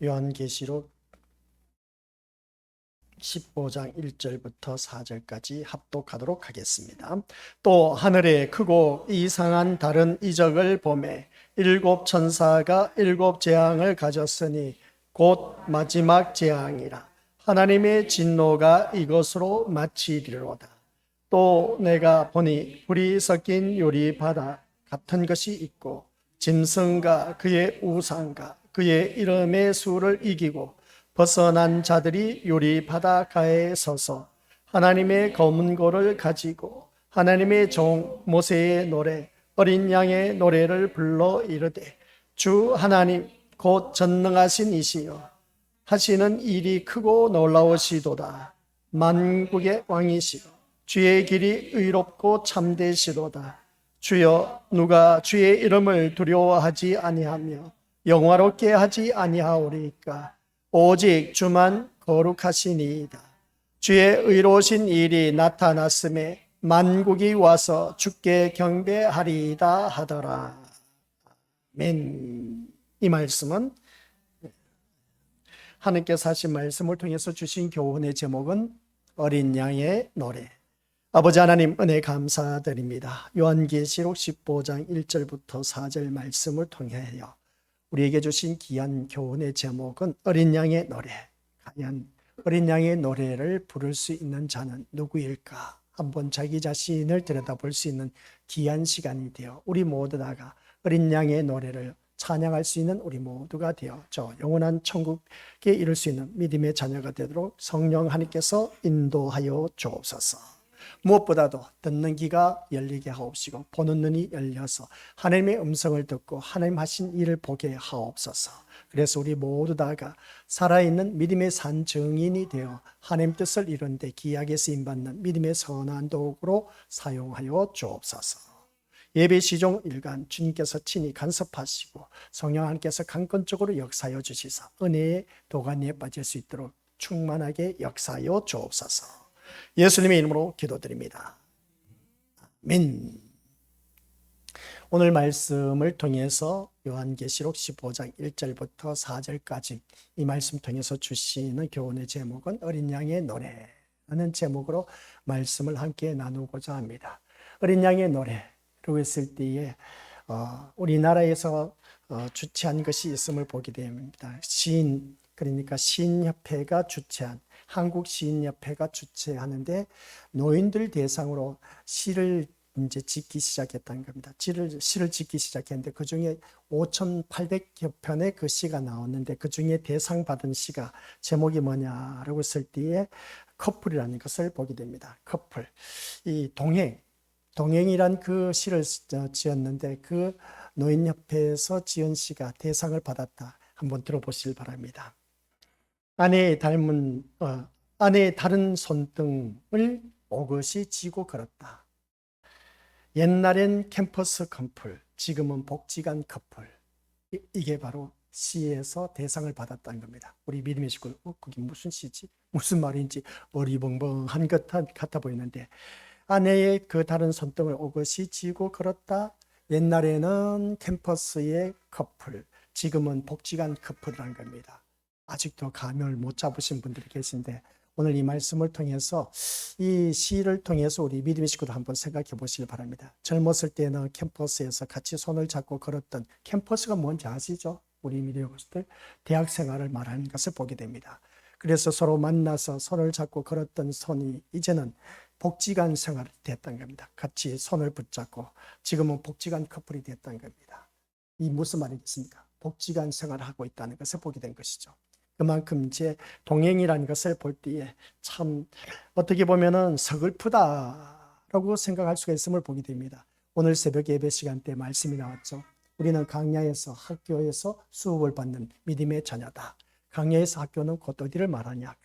요한계시록 15장 1절부터 4절까지 합독하도록 하겠습니다. 또 하늘에 크고 이상한 다른 이적을 보매 일곱 천사가 일곱 재앙을 가졌으니 곧 마지막 재앙이라. 하나님의 진노가 이것으로 마치리로다. 또 내가 보니 불이 섞인 유리바다 같은 것이 있고 짐승과 그의 우상과 그의 이름의 수를 이기고 벗어난 자들이 유리 바닷가에 서서 하나님의 검은 고를 가지고 하나님의 종 모세의 노래 어린 양의 노래를 불러 이르되 주 하나님 곧 전능하신 이시여 하시는 일이 크고 놀라우시도다. 만국의 왕이시여 주의 길이 의롭고 참되시도다. 주여 누가 주의 이름을 두려워하지 아니하며 영화롭게 하지 아니하오리까. 오직 주만 거룩하시니이다. 주의 의로우신 일이 나타났음에 만국이 와서 주께 경배하리이다 하더라. 아멘. 이 말씀은 하나님께서 하신 말씀을 통해서 주신 교훈의 제목은 어린 양의 노래. 아버지 하나님 은혜 감사드립니다. 요한계시록 15장 1절부터 4절 말씀을 통하여 우리에게 주신 귀한 교훈의 제목은 어린 양의 노래. 과연 어린 양의 노래를 부를 수 있는 자는 누구일까? 한번 자기 자신을 들여다볼 수 있는 귀한 시간이 되어 우리 모두다가 어린 양의 노래를 찬양할 수 있는 우리 모두가 되어 저 영원한 천국에 이룰 수 있는 믿음의 자녀가 되도록 성령 하나님께서 인도하여 주옵소서. 무엇보다도 듣는 귀가 열리게 하옵시고 보는 눈이 열려서 하나님의 음성을 듣고 하나님 하신 일을 보게 하옵소서. 그래서 우리 모두 다가 살아있는 믿음의 산 증인이 되어 하나님 뜻을 이룬 데 귀하게 쓰임받는 믿음의 선한 도구로 사용하여 주옵소서. 예배 시종 일간 주님께서 친히 간섭하시고 성령 하나님께서 강권적으로 역사하여 주시사 은혜의 도가니에 빠질 수 있도록 충만하게 역사하여 주옵소서. 예수님의 이름으로 기도드립니다. 아멘. 오늘 말씀을 통해서 요한계시록 15장 1절부터 4절까지 이 말씀 통해서 주시는 교훈의 제목은 어린 양의 노래라는 제목으로 말씀을 함께 나누고자 합니다. 어린 양의 노래라고 했을 때에 우리나라에서 주최한 것이 있음을 보게 됩니다. 시인, 그러니까 시인협회가 주최한 한국시인협회가 주최하는데 노인들 대상으로 시를 이제 짓기 시작했다는 겁니다. 시를 짓기 시작했는데 그 중에 5,800여 편의 그 시가 나왔는데 그 중에 대상 받은 시가 제목이 뭐냐라고 했을 때에 커플이라는 것을 보게 됩니다. 커플. 이 동행이란 그 시를 지었는데 그 노인협회에서 지은 시가 대상을 받았다. 한번 들어보시길 바랍니다. 아내의 다른 손등을 오긋이 쥐고 걸었다. 옛날엔 캠퍼스 커플, 지금은 복지관 커플. 이게 바로 시에서 대상을 받았다는 겁니다. 우리 믿음의 식구, 그게 무슨 시지? 무슨 말인지 어리벙벙한 것 같아 보이는데 아내의 그 다른 손등을 오긋이 쥐고 걸었다. 옛날에는 캠퍼스의 커플, 지금은 복지관 커플이라는 겁니다. 아직도 감을 못 잡으신 분들이 계신데 오늘 이 말씀을 통해서 이 시를 통해서 우리 믿음의 식구들 한번 생각해 보시길 바랍니다. 젊었을 때는 캠퍼스에서 같이 손을 잡고 걸었던 캠퍼스가 뭔지 아시죠? 우리 믿음의 식구들 대학 생활을 말하는 것을 보게 됩니다. 그래서 서로 만나서 손을 잡고 걸었던 손이 이제는 복지관 생활이 됐다는 겁니다. 같이 손을 붙잡고 지금은 복지관 커플이 됐다는 겁니다. 이 무슨 말이겠습니까? 복지관 생활을 하고 있다는 것을 보게 된 것이죠. 그만큼 이제 동행이라는 것을 볼 때에 참 어떻게 보면은 서글프다라고 생각할 수가 있음을 보게 됩니다. 오늘 새벽 예배 시간 때 말씀이 나왔죠. 우리는 강야에서 학교에서 수업을 받는 믿음의 자녀다. 강야에서 학교는 곧 어디를 말하냐?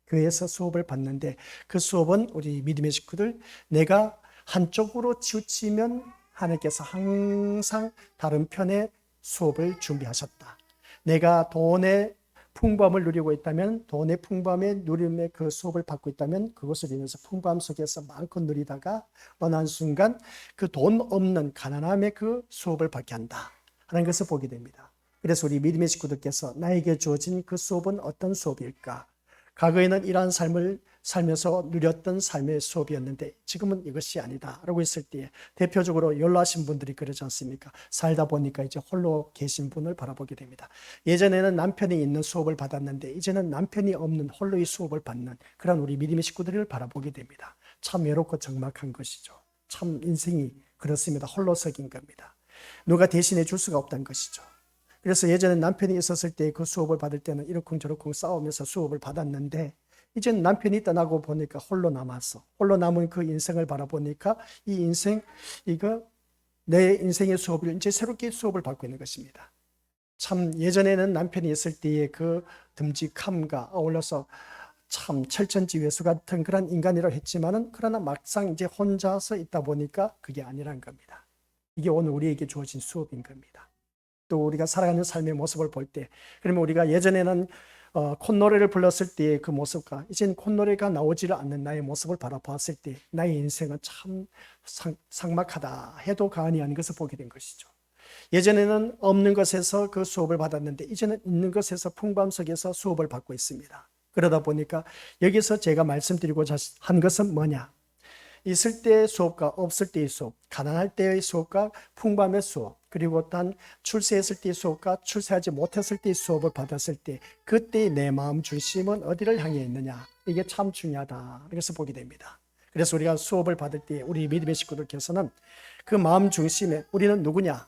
교회에서 수업을 받는데 그 수업은 우리 믿음의 식구들 내가 한쪽으로 치우치면 하나님께서 항상 다른 편의 수업을 준비하셨다. 내가 돈의 풍부함을 누리고 있다면 돈의 풍부함의 누림의 그 수업을 받고 있다면 그것을 인해서 풍부함 속에서 마음껏 누리다가 어느 한순간 그 돈 없는 가난함의 그 수업을 받게 한다 하는 것을 보게 됩니다. 그래서 우리 믿음의 식구들께서 나에게 주어진 그 수업은 어떤 수업일까? 과거에는 이러한 삶을 살면서 누렸던 삶의 수업이었는데 지금은 이것이 아니다 라고 했을 때 대표적으로 연로하신 분들이 그러지 않습니까? 살다 보니까 이제 홀로 계신 분을 바라보게 됩니다. 예전에는 남편이 있는 수업을 받았는데 이제는 남편이 없는 홀로의 수업을 받는 그런 우리 믿음의 식구들을 바라보게 됩니다. 참 외롭고 적막한 것이죠. 참 인생이 그렇습니다. 홀로서기인 겁니다. 누가 대신해 줄 수가 없다는 것이죠. 그래서 예전에 남편이 있었을 때 그 수업을 받을 때는 이러쿵저러쿵 싸우면서 수업을 받았는데 이제는 남편이 떠나고 보니까 홀로 남았어. 홀로 남은 그 인생을 바라보니까 이 인생, 이거 내 인생의 수업을 이제 새롭게 수업을 받고 있는 것입니다. 참 예전에는 남편이 있을 때의 그 듬직함과 어울려서 참 철천지회수 같은 그런 인간이라고 했지만은 그러나 막상 이제 혼자서 있다 보니까 그게 아니란 겁니다. 이게 오늘 우리에게 주어진 수업인 겁니다. 또 우리가 살아가는 삶의 모습을 볼 때, 그러면 우리가 예전에는 콧노래를 불렀을 때의 그 모습과 이제는 콧노래가 나오지를 않는 나의 모습을 바라보았을 때 나의 인생은 참 삭막하다 해도 과언이 아닌 것을 보게 된 것이죠. 예전에는 없는 것에서 그 수업을 받았는데 이제는 있는 것에서 풍부함 속에서 수업을 받고 있습니다. 그러다 보니까 여기서 제가 말씀드리고자 한 것은 뭐냐? 있을 때의 수업과 없을 때의 수업, 가난할 때의 수업과 풍부함의 수업, 그리고 단 출세했을 때의 수업과 출세하지 못했을 때의 수업을 받았을 때 그때의 내 마음 중심은 어디를 향해 있느냐, 이게 참 중요하다. 그래서 보게 됩니다. 그래서 우리가 수업을 받을 때 우리 믿음의 식구들께서는 그 마음 중심에 우리는 누구냐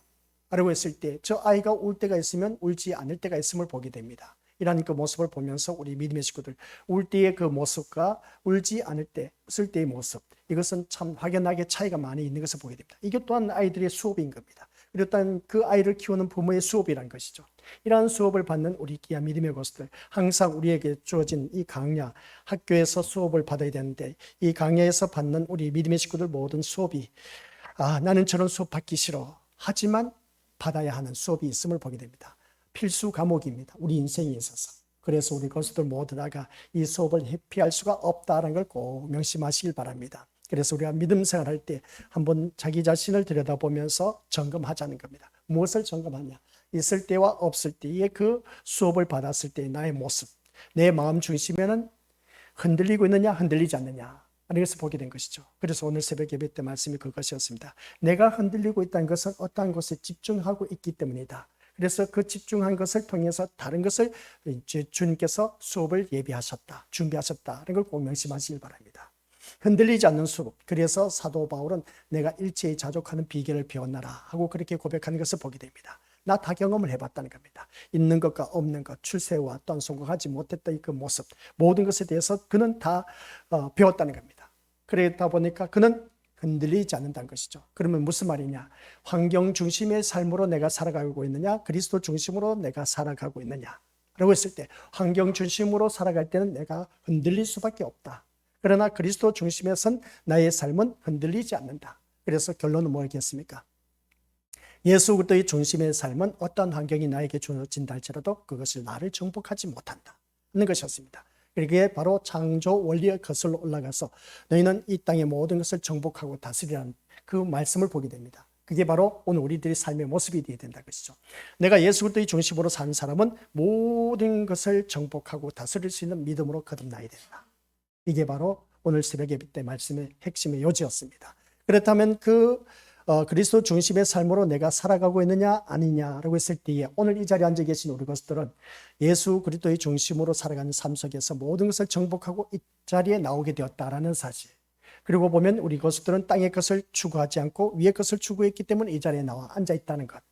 라고 했을 때 저 아이가 울 때가 있으면 울지 않을 때가 있음을 보게 됩니다. 이런 그 모습을 보면서 우리 믿음의 식구들 울 때의 그 모습과 울지 않을 때, 웃을 때의 모습, 이것은 참 확연하게 차이가 많이 있는 것을 보게 됩니다. 이것 또한 아이들의 수업인 겁니다. 그리고 또한 그 아이를 키우는 부모의 수업이라는 것이죠. 이러한 수업을 받는 우리 귀한 믿음의 것들, 항상 우리에게 주어진 이 강야, 학교에서 수업을 받아야 되는데 이 강야에서 받는 우리 믿음의 식구들 모든 수업이 나는 저런 수업 받기 싫어. 하지만 받아야 하는 수업이 있음을 보게 됩니다. 필수 과목입니다. 우리 인생에 있어서. 그래서 우리 것들 모두 다가 이 수업을 회피할 수가 없다는 걸 꼭 명심하시길 바랍니다. 그래서 우리가 믿음 생활할 때 한번 자기 자신을 들여다보면서 점검하자는 겁니다. 무엇을 점검하냐? 있을 때와 없을 때의 그 수업을 받았을 때의 나의 모습, 내 마음 중심에는 흔들리고 있느냐, 흔들리지 않느냐, 그래서 보게 된 것이죠. 그래서 오늘 새벽 예배 때 말씀이 그것이었습니다. 내가 흔들리고 있다는 것은 어떠한 것에 집중하고 있기 때문이다. 그래서 그 집중한 것을 통해서 다른 것을 이제 주님께서 수업을 예비하셨다, 준비하셨다. 이런 걸 꼭 명심하시길 바랍니다. 흔들리지 않는 수업. 그래서 사도 바울은 내가 일체에 자족하는 비결을 배웠나라 하고 그렇게 고백하는 것을 보게 됩니다. 나 다 경험을 해봤다는 겁니다. 있는 것과 없는 것, 출세와 또한 성공하지 못했던 그 모습, 모든 것에 대해서 그는 다 배웠다는 겁니다. 그러다 보니까 그는 흔들리지 않는다는 것이죠. 그러면 무슨 말이냐? 환경 중심의 삶으로 내가 살아가고 있느냐? 그리스도 중심으로 내가 살아가고 있느냐? 라고 했을 때 환경 중심으로 살아갈 때는 내가 흔들릴 수밖에 없다. 그러나 그리스도 중심에선 나의 삶은 흔들리지 않는다. 그래서 결론은 뭐겠습니까? 예수 그리스도의 중심의 삶은 어떤 환경이 나에게 주어진다 할지라도 그것을 나를 정복하지 못한다 하는 것이었습니다. 그게 바로 창조 원리의 거슬러 올라가서 너희는 이 땅의 모든 것을 정복하고 다스리라는 그 말씀을 보게 됩니다. 그게 바로 오늘 우리들의 삶의 모습이 되어야 된다는 것이죠. 내가 예수 그리스도의 중심으로 사는 사람은 모든 것을 정복하고 다스릴 수 있는 믿음으로 거듭나야 된다. 이게 바로 오늘 새벽 예배 때 말씀의 핵심의 요지였습니다. 그렇다면 그리스도 중심의 삶으로 내가 살아가고 있느냐 아니냐라고 했을 때에 오늘 이 자리에 앉아 계신 우리 것들은 예수 그리스도의 중심으로 살아가는 삶 속에서 모든 것을 정복하고 이 자리에 나오게 되었다라는 사실, 그리고 보면 우리 것들은 땅의 것을 추구하지 않고 위의 것을 추구했기 때문에 이 자리에 나와 앉아 있다는 것,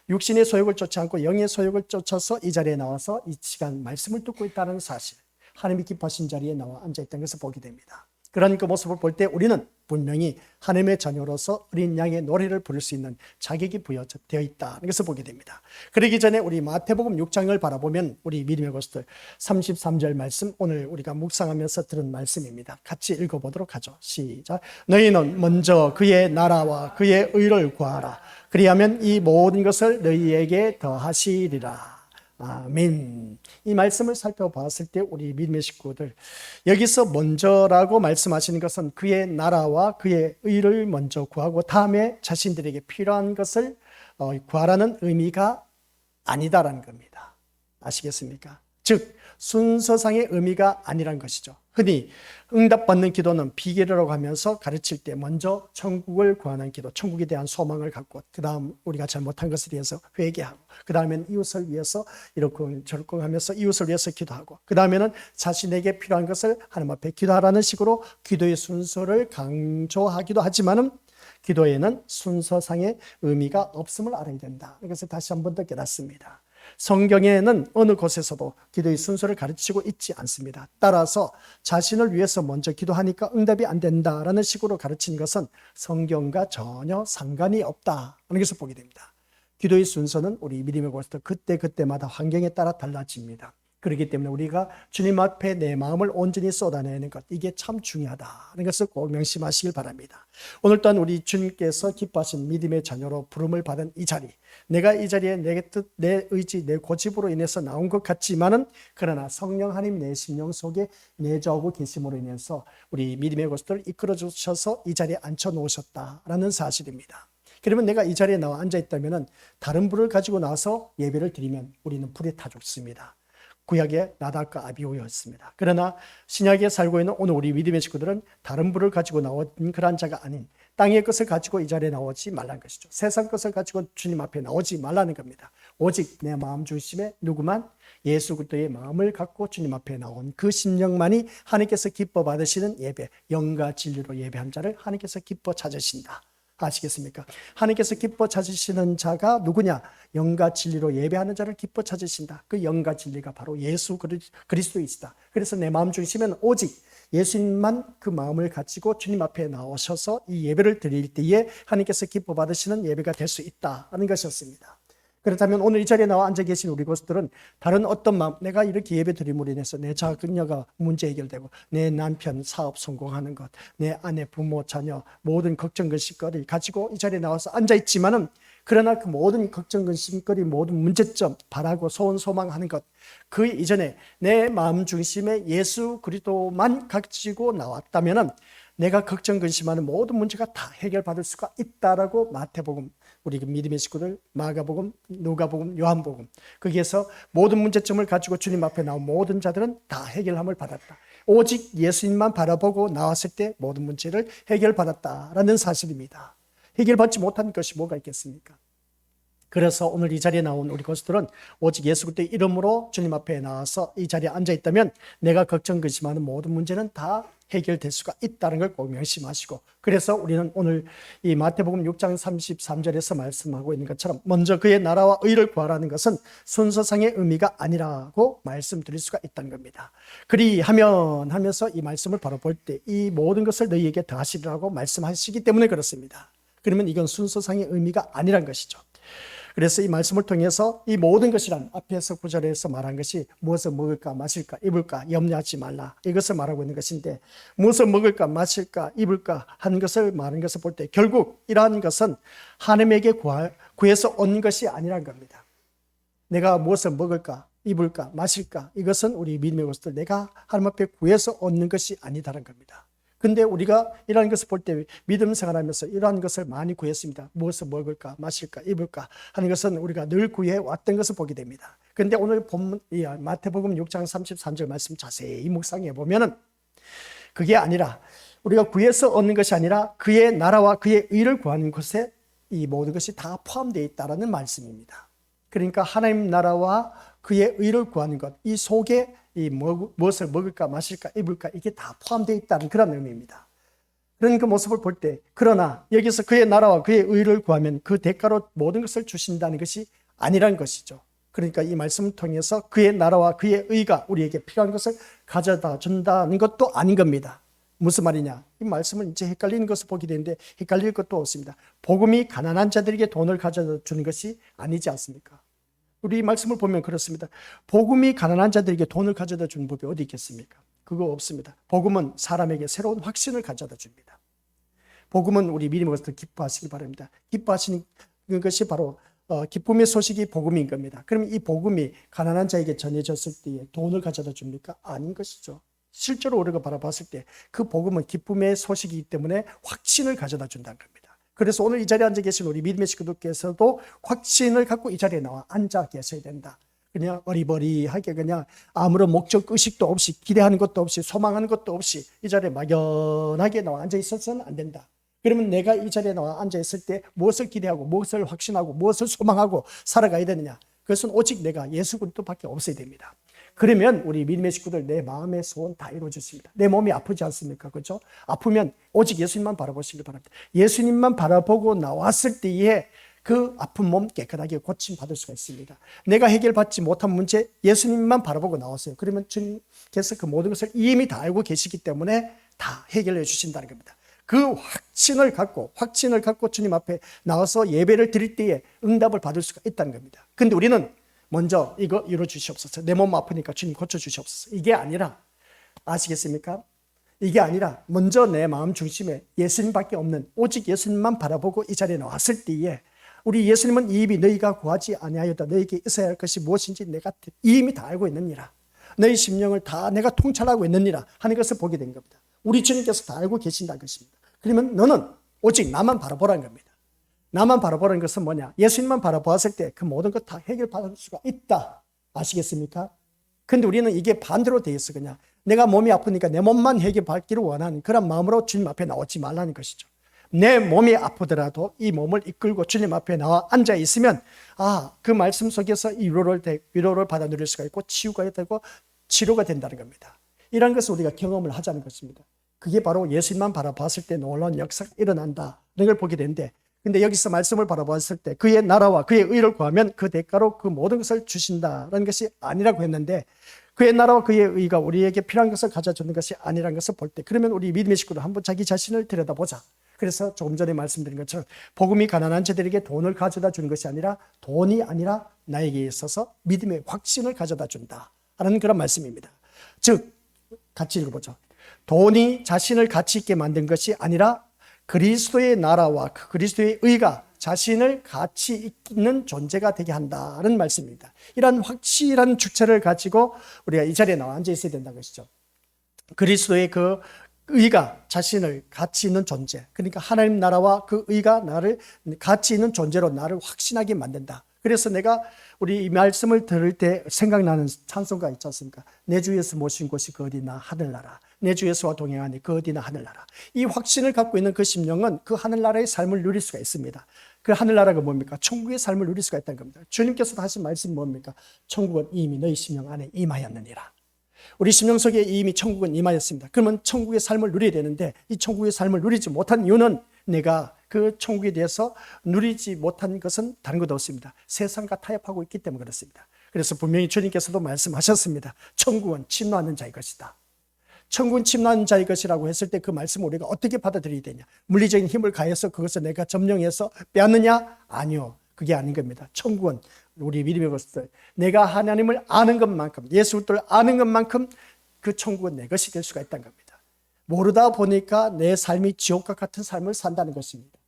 육신의 소욕을 쫓지 않고 영의 소욕을 쫓아서 이 자리에 나와서 이 시간 말씀을 듣고 있다는 사실, 하나님이 기뻐하신 자리에 나와 앉아 있다는 것을 보게 됩니다. 그런 그 모습을 볼 때 우리는 분명히 하나님의 자녀로서 어린 양의 노래를 부를 수 있는 자격이 부여되어 있다는 것을 보게 됩니다. 그러기 전에 우리 마태복음 6장을 바라보면 우리 믿음의 것들 33절 말씀, 오늘 우리가 묵상하면서 들은 말씀입니다. 같이 읽어보도록 하죠. 시작. 너희는 먼저 그의 나라와 그의 의를 구하라. 그리하면 이 모든 것을 너희에게 더하시리라. 아멘. 이 말씀을 살펴봤을 때 우리 믿음의 식구들, 여기서 먼저라고 말씀하시는 것은 그의 나라와 그의 의를 먼저 구하고 다음에 자신들에게 필요한 것을 구하라는 의미가 아니다라는 겁니다. 아시겠습니까? 즉 순서상의 의미가 아니란 것이죠. 흔히 응답받는 기도는 비결이라고 하면서 가르칠 때 먼저 천국을 구하는 기도, 천국에 대한 소망을 갖고 그 다음 우리가 잘못한 것에 대해서 회개하고 그 다음에는 이웃을 위해서 이렇게 저렇게 하면서 이웃을 위해서 기도하고 그 다음에는 자신에게 필요한 것을 하나님 앞에 기도하라는 식으로 기도의 순서를 강조하기도 하지만은 기도에는 순서상의 의미가 없음을 알아야 된다. 이것을 다시 한 번 더 깨닫습니다. 성경에는 어느 곳에서도 기도의 순서를 가르치고 있지 않습니다. 따라서 자신을 위해서 먼저 기도하니까 응답이 안 된다라는 식으로 가르친 것은 성경과 전혀 상관이 없다는 것을 보게 됩니다. 기도의 순서는 우리 믿음의 곳에서 그때그때마다 환경에 따라 달라집니다. 그렇기 때문에 우리가 주님 앞에 내 마음을 온전히 쏟아내는 것, 이게 참 중요하다는 것을 꼭 명심하시길 바랍니다. 오늘 또한 우리 주님께서 기뻐하신 믿음의 자녀로 부름을 받은 이 자리, 내가 이 자리에 내 뜻, 내 의지, 내 고집으로 인해서 나온 것 같지만은 그러나 성령 하나님 내 심령 속에 내주하고 계심으로 인해서 우리 믿음의 곳들을 이끌어 주셔서 이 자리에 앉혀 놓으셨다라는 사실입니다. 그러면 내가 이 자리에 나와 앉아 있다면은 다른 불을 가지고 나와서 예배를 드리면 우리는 불에 타 죽습니다. 구약의 나답과 아비후였습니다. 그러나 신약에 살고 있는 오늘 우리 믿음의 식구들은 다른 불을 가지고 나온 그런 자가 아닌 땅의 것을 가지고 이 자리에 나오지 말라는 것이죠. 세상 것을 가지고 주님 앞에 나오지 말라는 겁니다. 오직 내 마음 중심에 누구만 예수 그리스도의 마음을 갖고 주님 앞에 나온 그 심령만이 하나님께서 기뻐 받으시는 예배, 영과 진리로 예배한 자를 하나님께서 기뻐 찾으신다. 아시겠습니까? 하나님께서 기뻐 찾으시는 자가 누구냐? 영과 진리로 예배하는 자를 기뻐 찾으신다. 그 영과 진리가 바로 예수 그리스도이시다. 그래서 내 마음 중심에는 오직 예수님만 그 마음을 가지고 주님 앞에 나오셔서 이 예배를 드릴 때에 하나님께서 기뻐 받으시는 예배가 될 수 있다는 것이었습니다. 그렇다면 오늘 이 자리에 나와 앉아 계신 우리 것들은 다른 어떤 마음, 내가 이렇게 예배 드림으로 인해서 내 자녀가 문제 해결되고 내 남편 사업 성공하는 것, 내 아내, 부모, 자녀 모든 걱정 근심거리 가지고 이 자리에 나와서 앉아 있지만은 그러나 그 모든 걱정 근심거리 모든 문제점 바라고 소원 소망하는 것 그 이전에 내 마음 중심에 예수 그리스도만 가지고 나왔다면은 내가 걱정 근심하는 모든 문제가 다 해결받을 수가 있다라고 마태복음 우리 믿음의 식구들 마가복음, 누가복음, 요한복음 거기에서 모든 문제점을 가지고 주님 앞에 나온 모든 자들은 다 해결함을 받았다. 오직 예수님만 바라보고 나왔을 때 모든 문제를 해결받았다라는 사실입니다. 해결받지 못한 것이 뭐가 있겠습니까? 그래서 오늘 이 자리에 나온 우리 것들은 오직 예수 그리스도의 이름으로 주님 앞에 나와서 이 자리에 앉아 있다면 내가 걱정 근심하는 모든 문제는 다 해결될 수가 있다는 걸 꼭 명심하시고 그래서 우리는 오늘 이 마태복음 6장 33절에서 말씀하고 있는 것처럼 먼저 그의 나라와 의를 구하라는 것은 순서상의 의미가 아니라고 말씀드릴 수가 있다는 겁니다. 그리하면 하면서 이 말씀을 바로 볼 때 이 모든 것을 너희에게 더하시리라고 말씀하시기 때문에 그렇습니다. 그러면 이건 순서상의 의미가 아니란 것이죠. 그래서 이 말씀을 통해서 이 모든 것이란 앞에서 구절에서 말한 것이 무엇을 먹을까 마실까 입을까 염려하지 말라 이것을 말하고 있는 것인데 무엇을 먹을까 마실까 입을까 하는 것을 말하는 것을 볼 때 결국 이러한 것은 하나님에게 구해서 온 것이 아니란 겁니다. 내가 무엇을 먹을까 입을까 마실까 이것은 우리 믿음의 것들 내가 하나님 앞에 구해서 얻는 것이 아니다라는 겁니다. 근데 우리가 이러한 것을 볼 때 믿음 생활하면서 이러한 것을 많이 구했습니다. 무엇을 먹을까, 마실까, 입을까 하는 것은 우리가 늘 구해 왔던 것을 보게 됩니다. 그런데 오늘 본문 마태복음 6장 33절 말씀 자세히 묵상해 보면은 그게 아니라 우리가 구해서 얻는 것이 아니라 그의 나라와 그의 의를 구하는 것에 이 모든 것이 다 포함되어 있다라는 말씀입니다. 그러니까 하나님 나라와 그의 의를 구하는 것, 이 속에 이 무엇을 먹을까 마실까 입을까 이게 다 포함되어 있다는 그런 의미입니다. 그런 그 모습을 볼 때 그러나 여기서 그의 나라와 그의 의를 구하면 그 대가로 모든 것을 주신다는 것이 아니란 것이죠. 그러니까 이 말씀을 통해서 그의 나라와 그의 의가 우리에게 필요한 것을 가져다 준다는 것도 아닌 겁니다. 무슨 말이냐? 이 말씀을 이제 헷갈리는 것을 보게 되는데 헷갈릴 것도 없습니다. 복음이 가난한 자들에게 돈을 가져다 주는 것이 아니지 않습니까? 우리 이 말씀을 보면 그렇습니다. 복음이 가난한 자들에게 돈을 가져다 주는 법이 어디 있겠습니까? 그거 없습니다. 복음은 사람에게 새로운 확신을 가져다 줍니다. 복음은 우리 믿음의 것을 기뻐하시기 바랍니다. 기뻐하시는 것이 바로 기쁨의 소식이 복음인 겁니다. 그럼 이 복음이 가난한 자에게 전해졌을 때에 돈을 가져다 줍니까? 아닌 것이죠. 실제로 우리가 바라봤을 때 그 복음은 기쁨의 소식이기 때문에 확신을 가져다 준다는 겁니다. 그래서 오늘 이 자리에 앉아 계신 우리 믿음의 식구들께서도 확신을 갖고 이 자리에 나와 앉아 계셔야 된다. 그냥 어리버리하게 그냥 아무런 목적 의식도 없이 기대하는 것도 없이 소망하는 것도 없이 이 자리에 막연하게 나와 앉아 있어서는 안 된다. 그러면 내가 이 자리에 나와 앉아 있을 때 무엇을 기대하고 무엇을 확신하고 무엇을 소망하고 살아가야 되느냐? 그것은 오직 내가 예수 그리스도밖에 없어야 됩니다. 그러면 우리 믿음의 식구들 내 마음의 소원 다 이루어졌습니다. 내 몸이 아프지 않습니까? 그렇죠? 아프면 오직 예수님만 바라보시기 바랍니다. 예수님만 바라보고 나왔을 때에 그 아픈 몸 깨끗하게 고침받을 수가 있습니다. 내가 해결받지 못한 문제 예수님만 바라보고 나왔어요. 그러면 주님께서 그 모든 것을 이미 다 알고 계시기 때문에 다 해결해 주신다는 겁니다. 그 확신을 갖고 주님 앞에 나와서 예배를 드릴 때에 응답을 받을 수가 있다는 겁니다. 근데 우리는 먼저 이거 이루어 주시옵소서. 내 몸 아프니까 주님 고쳐 주시옵소서. 이게 아니라 아시겠습니까? 이게 아니라 먼저 내 마음 중심에 예수님밖에 없는 오직 예수님만 바라보고 이 자리에 나왔을 때에 우리 예수님은 이미 너희가 구하지 아니하였다. 너희에게 있어야 할 것이 무엇인지 내가 이미 다 알고 있느니라. 너희 심령을 다 내가 통찰하고 있느니라 하는 것을 보게 된 겁니다. 우리 주님께서 다 알고 계신다는 것입니다. 그러면 너는 오직 나만 바라보라는 겁니다. 나만 바라보라는 것은 뭐냐? 예수님만 바라보았을 때 그 모든 것 다 해결받을 수가 있다. 아시겠습니까? 근데 우리는 이게 반대로 돼 있어. 그냥 내가 몸이 아프니까 내 몸만 해결받기를 원하는 그런 마음으로 주님 앞에 나오지 말라는 것이죠. 내 몸이 아프더라도 이 몸을 이끌고 주님 앞에 나와 앉아 있으면 그 말씀 속에서 위로를 받아 누릴 수가 있고 치유가 되고 치료가 된다는 겁니다. 이런 것을 우리가 경험을 하자는 것입니다. 그게 바로 예수님만 바라봤을 때 놀라운 역사가 일어난다는 걸 보게 되는데, 근데 여기서 말씀을 바라봤을 때 그의 나라와 그의 의를 구하면 그 대가로 그 모든 것을 주신다는 것이 아니라고 했는데, 그의 나라와 그의 의가 우리에게 필요한 것을 가져주는 것이 아니라는 것을 볼 때, 그러면 우리 믿음의 식구들 한번 자기 자신을 들여다보자. 그래서 조금 전에 말씀드린 것처럼 복음이 가난한 자들에게 돈을 가져다 주는 것이 아니라 돈이 아니라 나에게 있어서 믿음의 확신을 가져다 준다라는 그런 말씀입니다. 즉 같이 읽어보죠. 돈이 자신을 가치 있게 만든 것이 아니라 그리스도의 나라와 그 그리스도의 의가 자신을 가치 있는 존재가 되게 한다는 말씀입니다. 이런 확실한 주체를 가지고 우리가 이 자리에 나와 앉아 있어야 된다는 것이죠. 그리스도의 그 의가 자신을 가치 있는 존재, 그러니까 하나님 나라와 그 의가 나를 가치 있는 존재로 나를 확신하게 만든다. 그래서 내가 우리 이 말씀을 들을 때 생각나는 찬송가 있지 않습니까? 내 주 예수 모신 곳이 그 어디나 하늘나라, 내 주 예수와 동행하니 그 어디나 하늘나라. 이 확신을 갖고 있는 그 심령은 그 하늘나라의 삶을 누릴 수가 있습니다. 그 하늘나라가 뭡니까? 천국의 삶을 누릴 수가 있다는 겁니다. 주님께서 하신 말씀 뭡니까? 천국은 이미 너희 심령 안에 임하였느니라. 우리 심령 속에 이미 천국은 임하였습니다. 그러면 천국의 삶을 누려야 되는데, 이 천국의 삶을 누리지 못한 이유는 내가 그 천국에 대해서 누리지 못한 것은 다른 것도 없습니다. 세상과 타협하고 있기 때문에 그렇습니다. 그래서 분명히 주님께서도 말씀하셨습니다. 천국은 침노하는 자의 것이다. 천국은 침노하는 자의 것이라고 했을 때 그 말씀을 우리가 어떻게 받아들여야 되냐? 물리적인 힘을 가해서 그것을 내가 점령해서 빼앗느냐? 아니요. 그게 아닌 겁니다. 천국은 우리 믿음의 것들, 내가 하나님을 아는 것만큼, 예수를 아는 것만큼 그 천국은 내 것이 될 수가 있다는 겁니다. 모르다 보니까 내 삶이 지옥과 같은 삶을 산다는 것입니다.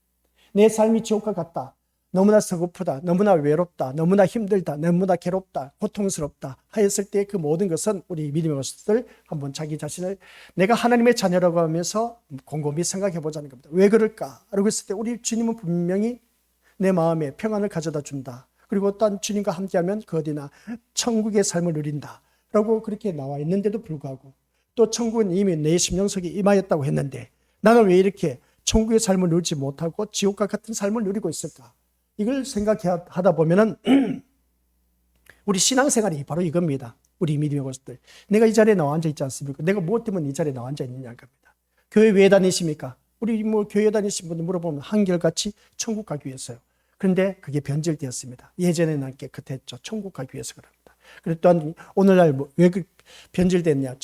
내 삶이 지옥과 같다, 너무나 서글프다, 너무나 외롭다, 너무나 힘들다, 너무나 괴롭다, 고통스럽다 하였을 때 그 모든 것은 우리 믿음의 것들 한번 자기 자신을 내가 하나님의 자녀라고 하면서 곰곰이 생각해 보자는 겁니다. 왜 그럴까? 라고 했을 때 우리 주님은 분명히 내 마음에 평안을 가져다 준다. 그리고 또 주님과 함께하면 그 어디나 천국의 삶을 누린다 라고 그렇게 나와 있는데도 불구하고, 또 천국은 이미 내 심령 속에 임하였다고 했는데 나는 왜 이렇게 천국의 삶을 누리지 못하고 지옥과 같은 삶을 누리고 있을까? 이걸 생각하다 보면은 우리 신앙생활이 바로 이겁니다. 우리 믿음의 것들, 내가 이 자리에 나와 앉아 있지 않습니까? 내가 무엇 때문에 이 자리에 나와 앉아 있느냐는 겁니다. 교회 왜 다니십니까? 우리 교회 다니신 분들 물어보면 한결같이 천국 가기 위해서요. 그런데 그게 변질되었습니다. 예전에는 깨끗했죠. 천국 가기 위해서 그럽니다. 그리고 또한 오늘날 왜 변질됐냐?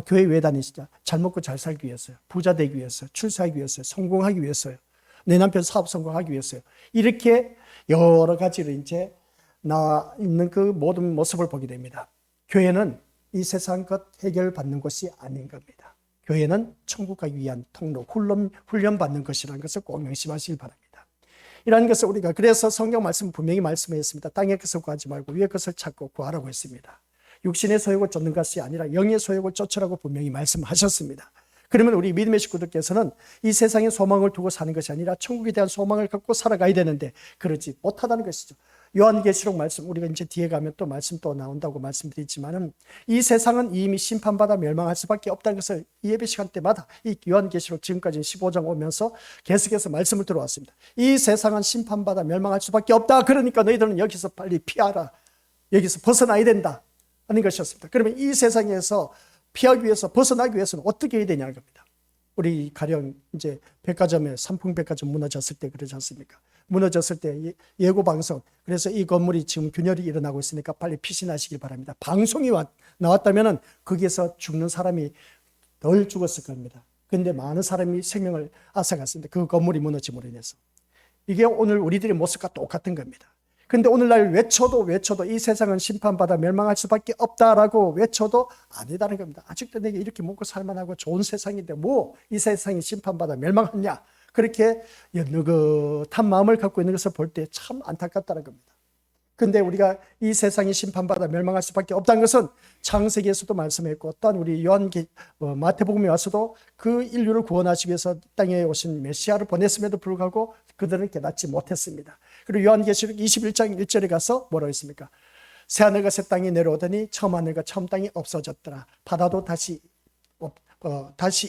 교회 왜 다니시냐? 잘 먹고 잘 살기 위해서요. 부자 되기 위해서, 출세하기 위해서요. 성공하기 위해서요. 내 남편 사업 성공하기 위해서요. 이렇게 여러 가지로 이제 나와 있는 그 모든 모습을 보게 됩니다. 교회는 이 세상 것 해결받는 것이 아닌 겁니다. 교회는 천국 가기 위한 통로, 훈련받는 것이라는 것을 꼭 명심하시길 바랍니다. 이러한 것을 우리가, 그래서 성경 말씀 분명히 말씀했습니다. 땅의 것을 구하지 말고 위의 것을 찾고 구하라고 했습니다. 육신의 소욕을 쫓는 것이 아니라 영의 소욕을 쫓으라고 분명히 말씀하셨습니다. 그러면 우리 믿음의 식구들께서는 이 세상에 소망을 두고 사는 것이 아니라 천국에 대한 소망을 갖고 살아가야 되는데 그러지 못하다는 것이죠. 요한계시록 말씀, 우리가 이제 뒤에 가면 또 말씀 또 나온다고 말씀드리지만은 이 세상은 이미 심판받아 멸망할 수밖에 없다는 것을 이 예배 시간 때마다 이 요한계시록 지금까지 15장 오면서 계속해서 말씀을 들어왔습니다. 이 세상은 심판받아 멸망할 수밖에 없다. 그러니까 너희들은 여기서 빨리 피하라. 여기서 벗어나야 된다 하는 것이었습니다. 그러면 이 세상에서 피하기 위해서, 벗어나기 위해서는 어떻게 해야 되냐는 겁니다. 우리 가령 이제 백화점에 삼풍백화점 무너졌을 때 그러지 않습니까? 무너졌을 때 예고방송, 그래서 이 건물이 지금 균열이 일어나고 있으니까 빨리 피신하시길 바랍니다. 방송이 나왔다면 거기에서 죽는 사람이 덜 죽었을 겁니다. 그런데 많은 사람이 생명을 앗아갔습니다. 그 건물이 무너짐으로 인해서. 이게 오늘 우리들의 모습과 똑같은 겁니다. 근데 오늘날 외쳐도 이 세상은 심판받아 멸망할 수밖에 없다라고 외쳐도 아니다는 겁니다. 아직도 내게 이렇게 먹고 살만하고 좋은 세상인데 뭐 이 세상이 심판받아 멸망하냐. 그렇게 느긋한 마음을 갖고 있는 것을 볼 때 참 안타깝다는 겁니다. 근데 우리가 이 세상이 심판받아 멸망할 수밖에 없다는 것은 창세기에서도 말씀했고 또한 우리 마태복음에 와서도 그 인류를 구원하시기 위해서 땅에 오신 메시아를 보냈음에도 불구하고 그들은 깨닫지 못했습니다. 그리고 요한계시록 21장 1절에 가서 뭐라고 했습니까? 새하늘과 새 땅이 내려오더니 처음 하늘과 처음 땅이 없어졌더라. 바다도 다시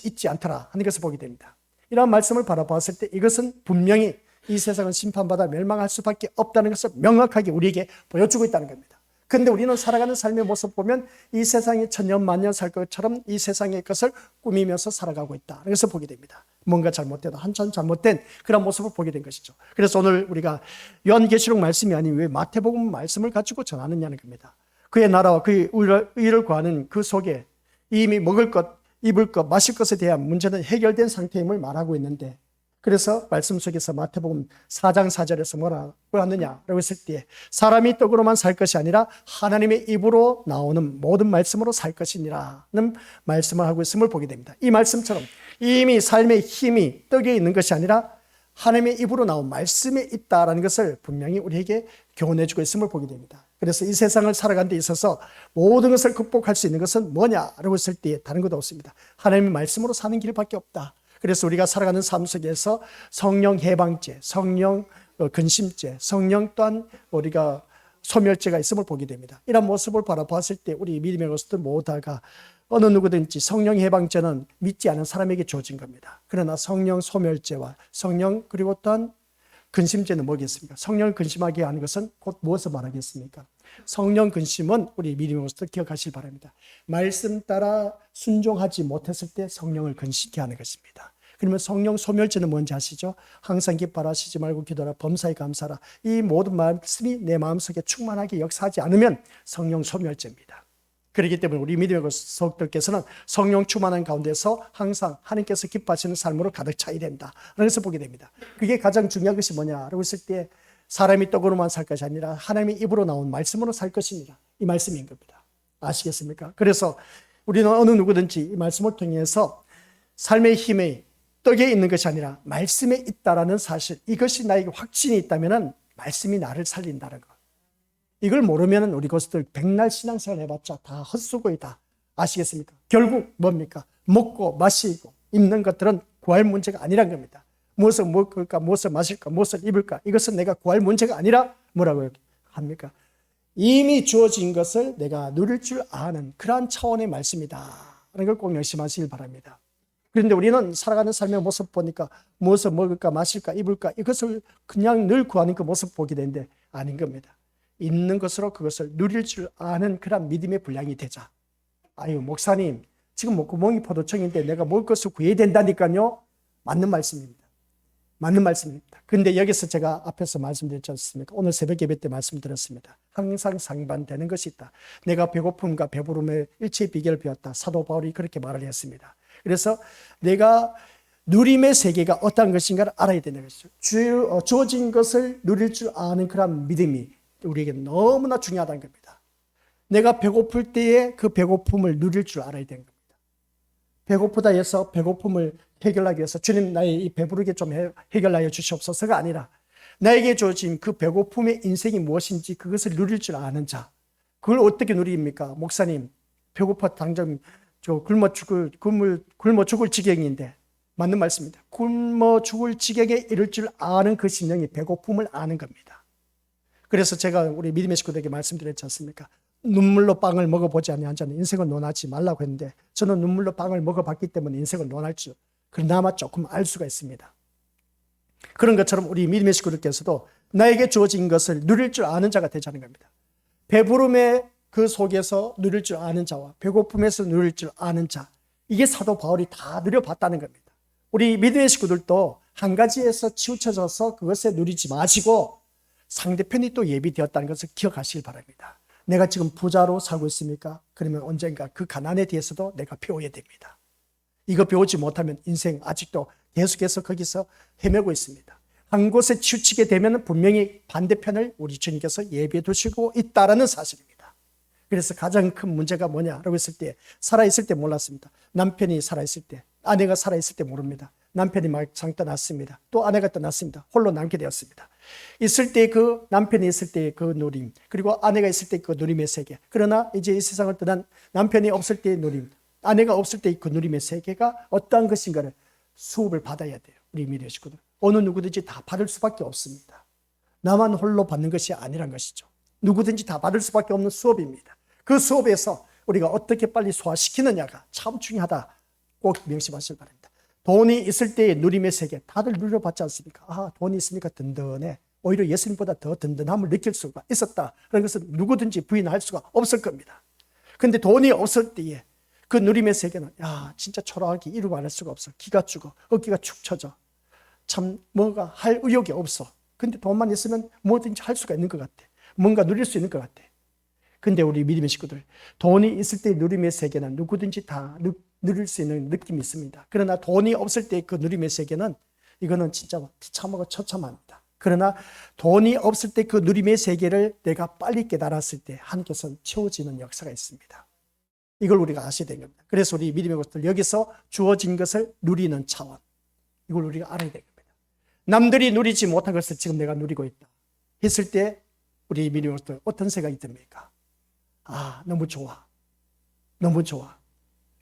있지 않더라 하는 것을 보게 됩니다. 이런 말씀을 바라봤을 때 이것은 분명히 이 세상은 심판받아 멸망할 수밖에 없다는 것을 명확하게 우리에게 보여주고 있다는 겁니다. 그런데 우리는 살아가는 삶의 모습 보면 이 세상이 천년 만년 살 것처럼 이 세상의 것을 꾸미면서 살아가고 있다는 것을 보게 됩니다. 뭔가 잘못돼도 한참 잘못된 그런 모습을 보게 된 것이죠. 그래서 오늘 우리가 요한계시록 말씀이 아닌 왜 마태복음 말씀을 가지고 전하느냐는 겁니다. 그의 나라와 그의 의를 구하는 그 속에 이미 먹을 것, 입을 것, 마실 것에 대한 문제는 해결된 상태임을 말하고 있는데, 그래서 말씀 속에서 마태복음 4장 4절에서 뭐라고 하느냐라고 했을 때 사람이 떡으로만 살 것이 아니라 하나님의 입으로 나오는 모든 말씀으로 살 것이니라는 말씀을 하고 있음을 보게 됩니다. 이 말씀처럼 이미 삶의 힘이 떡에 있는 것이 아니라 하나님의 입으로 나온 말씀에 있다라는 것을 분명히 우리에게 교훈해주고 있음을 보게 됩니다. 그래서 이 세상을 살아가는 데 있어서 모든 것을 극복할 수 있는 것은 뭐냐라고 했을 때 다른 것도 없습니다. 하나님의 말씀으로 사는 길밖에 없다. 그래서 우리가 살아가는 삶 속에서 성령 해방죄, 성령 근심죄, 성령 또한 우리가 소멸죄가 있음을 보게 됩니다. 이런 모습을 바라봤을 때 우리 믿음의 것들 모두가 어느 누구든지 성령 해방죄는 믿지 않은 사람에게 주어진 겁니다. 그러나 성령 소멸죄와 성령 그리고 또한 근심죄는 뭐겠습니까? 성령을 근심하게 하는 것은 곧 무엇을 말하겠습니까? 성령 근심은 우리 믿음의 것들 기억하시기 바랍니다. 말씀 따라 순종하지 못했을 때 성령을 근심케 하는 것입니다. 그러면 성령 소멸죄는 뭔지 아시죠? 항상 기뻐하시지 말고 기도하라, 범사에 감사하라. 이 모든 말씀이 내 마음속에 충만하게 역사하지 않으면 성령 소멸죄입니다. 그렇기 때문에 우리 믿음의 속들께서는 성령 충만한 가운데서 항상 하나님께서 기뻐하시는 삶으로 가득 차야 된다. 그래서 보게 됩니다. 그게 가장 중요한 것이 뭐냐라고 했을 때 사람이 떡으로만 살 것이 아니라 하나님의 입으로 나온 말씀으로 살 것이니라. 이 말씀인 겁니다. 아시겠습니까? 그래서 우리는 어느 누구든지 이 말씀을 통해서 삶의 힘이 떡에 있는 것이 아니라 말씀에 있다라는 사실, 이것이 나에게 확신이 있다면 말씀이 나를 살린다는 것. 이걸 모르면 우리 것들 백날 신앙생활 해봤자 다 헛수고이다. 아시겠습니까? 결국 뭡니까? 먹고 마시고 입는 것들은 구할 문제가 아니란 겁니다. 무엇을 먹을까, 무엇을 마실까, 무엇을 입을까, 이것은 내가 구할 문제가 아니라 뭐라고 합니까? 이미 주어진 것을 내가 누릴 줄 아는 그러한 차원의 말씀이다 하는 걸 꼭 명심하시길 바랍니다. 그런데 우리는 살아가는 삶의 모습 보니까 무엇을 먹을까, 마실까, 입을까, 이것을 그냥 늘 구하는 그 모습 보게 되는데 아닌 겁니다. 있는 것으로 그것을 누릴 줄 아는 그런 믿음의 분량이 되자. 아유, 목사님, 지금 목구멍이 포도청인데 내가 먹을 것을 구해야 된다니까요. 맞는 말씀입니다. 맞는 말씀입니다. 그런데 여기서 제가 앞에서 말씀드렸지 않습니까? 오늘 새벽 예배 때 말씀드렸습니다. 항상 상반되는 것이 있다. 내가 배고픔과 배부름의 일체의 비결을 배웠다. 사도 바울이 그렇게 말을 했습니다. 그래서 내가 누림의 세계가 어떤 것인가를 알아야 되는 것이죠. 주어진 것을 누릴 줄 아는 그런 믿음이 우리에게 너무나 중요하다는 겁니다. 내가 배고플 때에 그 배고픔을 누릴 줄 알아야 되는 겁니다. 배고프다 해서 배고픔을 해결하기 위해서 주님 나의 이 배부르게 좀 해결하여 주시옵소서가 아니라 나에게 주어진 그 배고픔의 인생이 무엇인지 그것을 누릴 줄 아는 자. 그걸 어떻게 누립니까? 목사님, 배고파 당장 굶어 죽을 지경인데, 맞는 말씀입니다. 굶어 죽을 지경에 이를 줄 아는 그 심령이 배고픔을 아는 겁니다. 그래서 제가 우리 믿음의 식구들에게 말씀드렸지 않습니까? 눈물로 빵을 먹어보지 아니한 자는 인생을 논하지 말라고 했는데, 저는 눈물로 빵을 먹어봤기 때문에 인생을 논할 줄 그나마 조금 알 수가 있습니다. 그런 것처럼 우리 믿음의 식구들께서도 나에게 주어진 것을 누릴 줄 아는 자가 되자는 겁니다. 배부름의 그 속에서 누릴 줄 아는 자와 배고픔에서 누릴 줄 아는 자, 이게 사도 바울이 다 누려봤다는 겁니다. 우리 믿음의 식구들도 한 가지에서 치우쳐져서 그것에 누리지 마시고 상대편이 또 예비되었다는 것을 기억하시길 바랍니다. 내가 지금 부자로 살고 있습니까? 그러면 언젠가 그 가난에 대해서도 내가 배워야 됩니다. 이거 배우지 못하면 인생 아직도 계속해서 거기서 헤매고 있습니다. 한 곳에 치우치게 되면 분명히 반대편을 우리 주님께서 예비해 두시고 있다라는 사실입니다. 그래서 가장 큰 문제가 뭐냐라고 했을 때, 살아있을 때 몰랐습니다. 남편이 살아있을 때, 아내가 살아있을 때 모릅니다. 남편이 막상 떠났습니다. 또 아내가 떠났습니다. 홀로 남게 되었습니다. 있을 때 그 남편이 있을 때 그 누림, 그리고 아내가 있을 때 그 누림의 세계. 그러나 이제 이 세상을 떠난 남편이 없을 때의 누림, 아내가 없을 때 그 누림의 세계가 어떠한 것인가를 수업을 받아야 돼요. 우리 믿음의 식구들. 어느 누구든지 다 받을 수밖에 없습니다. 나만 홀로 받는 것이 아니란 것이죠. 누구든지 다 받을 수밖에 없는 수업입니다. 그 수업에서 우리가 어떻게 빨리 소화시키느냐가 참 중요하다. 꼭 명심하시길 바랍니다. 돈이 있을 때의 누림의 세계, 다들 누려봤지 않습니까? 아, 돈이 있으니까 든든해. 오히려 예수님보다 더 든든함을 느낄 수가 있었다. 그런 것은 누구든지 부인할 수가 없을 겁니다. 근데 돈이 없을 때에 그 누림의 세계는, 야, 진짜 초라하게 이루 말할 수가 없어. 기가 죽어. 어깨가 축 처져. 참 뭔가 할 의욕이 없어. 근데 돈만 있으면 뭐든지 할 수가 있는 것 같아. 뭔가 누릴 수 있는 것 같아. 근데 우리 믿음의 식구들, 돈이 있을 때 누림의 세계는 누구든지 다 누릴 수 있는 느낌이 있습니다. 그러나 돈이 없을 때 그 누림의 세계는, 이거는 진짜 비참하고 처참합니다. 그러나 돈이 없을 때 그 누림의 세계를 내가 빨리 깨달았을 때 하나님께서는 채워지는 역사가 있습니다. 이걸 우리가 아셔야 되는 겁니다. 그래서 우리 믿음의 것들, 여기서 주어진 것을 누리는 차원, 이걸 우리가 알아야 되는 겁니다. 남들이 누리지 못한 것을 지금 내가 누리고 있다 했을 때 우리 믿음의 것들 어떤 생각이 듭니까? 아, 너무 좋아. 너무 좋아.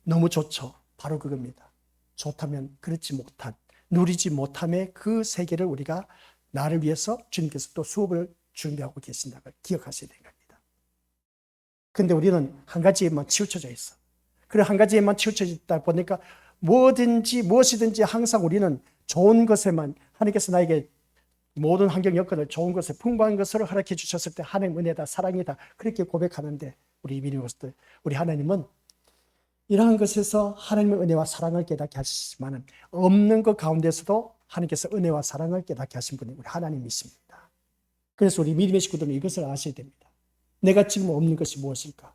너무 좋죠. 바로 그겁니다. 좋다면 그렇지 못한, 누리지 못함의 그 세계를 우리가 나를 위해서 주님께서 또 수업을 준비하고 계신다는 걸 기억하셔야 되는 겁니다. 근데 우리는 한 가지에만 치우쳐져 있어. 그래, 한 가지에만 치우쳐져 있다 보니까 무엇이든지 항상 우리는 좋은 것에만, 하나님께서 나에게 모든 환경 여건을 좋은 것에 풍부한 것으로 허락해 주셨을 때 하나님 은혜다, 사랑이다, 그렇게 고백하는데, 우리 믿음의 것들, 우리 하나님은 이러한 것에서 하나님의 은혜와 사랑을 깨닫게 하시지만 없는 것 가운데서도 하나님께서 은혜와 사랑을 깨닫게 하신 분이 우리 하나님이십니다. 그래서 우리 믿음의 식구들은 이것을 아셔야 됩니다. 내가 지금 없는 것이 무엇일까?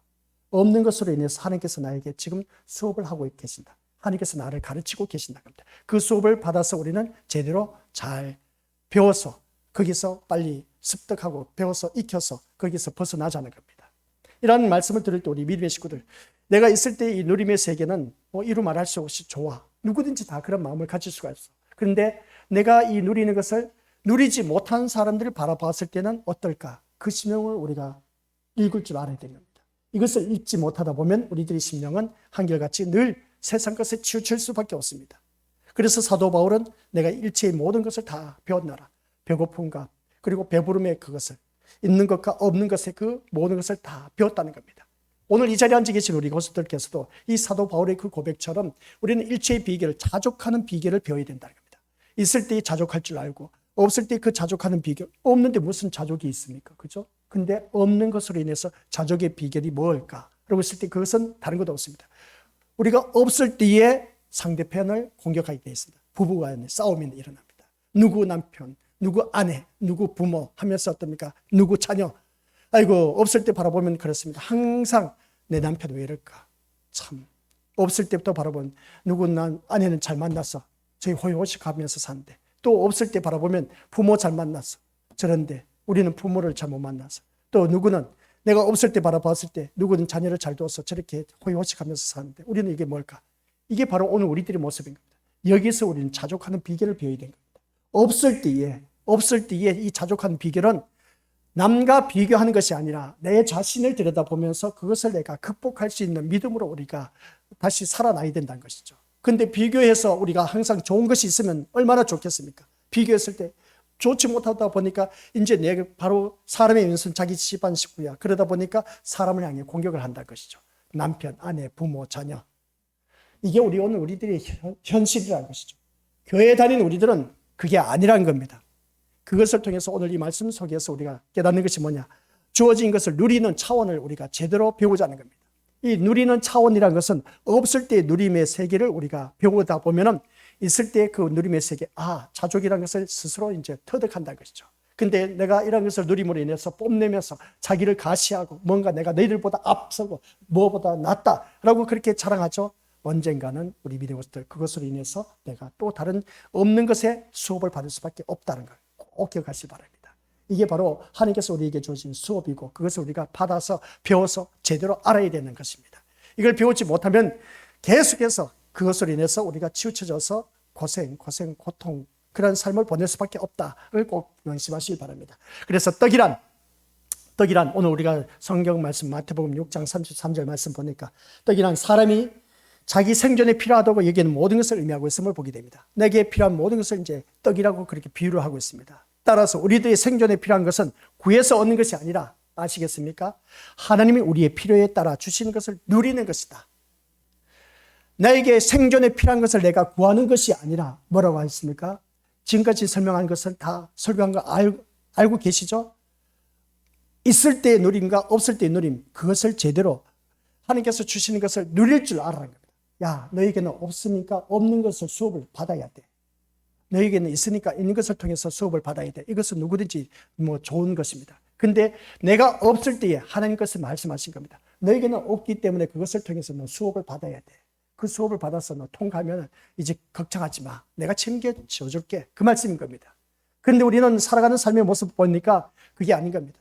없는 것으로 인해서 하나님께서 나에게 지금 수업을 하고 계신다. 하나님께서 나를 가르치고 계신다. 그 수업을 받아서 우리는 제대로 잘 배워서 거기서 빨리 습득하고 배워서 익혀서 거기서 벗어나자는 겁니다. 이런 말씀을 들을 때 우리 믿음의 식구들, 내가 있을 때 이 누림의 세계는 이루 말할 수 없이 좋아. 누구든지 다 그런 마음을 가질 수가 있어. 그런데 내가 이 누리는 것을 누리지 못한 사람들을 바라봤을 때는 어떨까? 그 심령을 우리가 읽을 줄 알아야 되는 겁니다. 이것을 읽지 못하다 보면 우리들의 심령은 한결같이 늘 세상 것에 치우칠 수밖에 없습니다. 그래서 사도 바울은 내가 일체의 모든 것을 다 배웠노라. 배고픔과 그리고 배부름의 그것을, 있는 것과 없는 것의 그 모든 것을 다 배웠다는 겁니다. 오늘 이 자리에 앉아 계신 우리 고수들께서도 이 사도 바울의 그 고백처럼 우리는 일체의 비결을, 자족하는 비결을 배워야 된다는 겁니다. 있을 때 자족할 줄 알고 없을 때 그 자족하는 비결, 없는데 무슨 자족이 있습니까? 그죠? 근데 없는 것으로 인해서 자족의 비결이 뭘까? 라고 했을 때 그것은 다른 것도 없습니다. 우리가 없을 때에 상대편을 공격하게 되어 있습니다. 부부 간의 싸움이 일어납니다. 누구 남편, 누구 아내, 누구 부모 하면서 어떻습니까? 누구 자녀. 아이고, 없을 때 바라보면 그렇습니다. 항상 내 남편 왜 이럴까? 참, 없을 때부터 바라보면 누구 난 아내는 잘 만났어. 저희 호의호식 하면서 사는데. 또 없을 때 바라보면 부모 잘 만났어. 저런데 우리는 부모를 잘못 만나서. 또 누구는 내가 없을 때 바라봤을 때 누구는 자녀를 잘 둬서 저렇게 호의호식 하면서 사는데 우리는 이게 뭘까? 이게 바로 오늘 우리들의 모습인 겁니다. 여기서 우리는 자족하는 비결을 배워야 되는 겁니다. 없을 때에 이 자족하는 비결은 남과 비교하는 것이 아니라 내 자신을 들여다보면서 그것을 내가 극복할 수 있는 믿음으로 우리가 다시 살아나야 된다는 것이죠. 근데 비교해서 우리가 항상 좋은 것이 있으면 얼마나 좋겠습니까? 비교했을 때 좋지 못하다 보니까 이제 내가 바로 사람의 왼손 자기 집안 식구야. 그러다 보니까 사람을 향해 공격을 한다는 것이죠. 남편, 아내, 부모, 자녀. 이게 오늘 우리들의 현실이라는 것이죠. 교회에 다니는 우리들은 그게 아니라는 겁니다. 그것을 통해서 오늘 이 말씀 속에서 우리가 깨닫는 것이 뭐냐? 주어진 것을 누리는 차원을 우리가 제대로 배우자는 겁니다. 이 누리는 차원이라는 것은 없을 때의 누림의 세계를 우리가 배우다 보면은 있을 때 그 누림의 세계, 자족이라는 것을 스스로 이제 터득한다는 것이죠. 근데 내가 이런 것을 누림으로 인해서 뽐내면서 자기를 가시하고 뭔가 내가 너희들보다 앞서고 무엇보다 낫다라고 그렇게 자랑하죠. 언젠가는 우리 믿음의 것들 그것으로 인해서 내가 또 다른 없는 것에 수업을 받을 수밖에 없다는 걸 꼭 기억하시기 바랍니다. 이게 바로 하나님께서 우리에게 주신 수업이고 그것을 우리가 받아서 배워서 제대로 알아야 되는 것입니다. 이걸 배우지 못하면 계속해서 그것으로 인해서 우리가 치우쳐져서 고통 그런 삶을 보낼 수밖에 없다를 꼭 명심하시기 바랍니다. 그래서 떡이란 오늘 우리가 성경 말씀 마태복음 6장 33절 말씀 보니까 떡이란 사람이 자기 생존에 필요하다고 여기는 모든 것을 의미하고 있음을 보게 됩니다. 내게 필요한 모든 것을 이제 떡이라고 그렇게 비유를 하고 있습니다. 따라서 우리들의 생존에 필요한 것은 구해서 얻는 것이 아니라 아시겠습니까? 하나님이 우리의 필요에 따라 주시는 것을 누리는 것이다. 나에게 생존에 필요한 것을 내가 구하는 것이 아니라 뭐라고 하셨습니까? 지금까지 설명한 것을 다 설교한 거 알고 계시죠? 있을 때의 누림과 없을 때의 누림, 그것을 제대로 하나님께서 주시는 것을 누릴 줄 알아라는 겁니다. 야, 너에게는 없으니까 없는 것을 수업을 받아야 돼. 너에게는 있으니까 있는 것을 통해서 수업을 받아야 돼. 이것은 누구든지 좋은 것입니다. 근데 내가 없을 때에 하나님 것을 말씀하신 겁니다. 너에게는 없기 때문에 그것을 통해서 너 수업을 받아야 돼. 그 수업을 받아서 너 통과하면 이제 걱정하지 마. 내가 책임져줄게. 그 말씀인 겁니다. 그런데 우리는 살아가는 삶의 모습 보니까 그게 아닌 겁니다.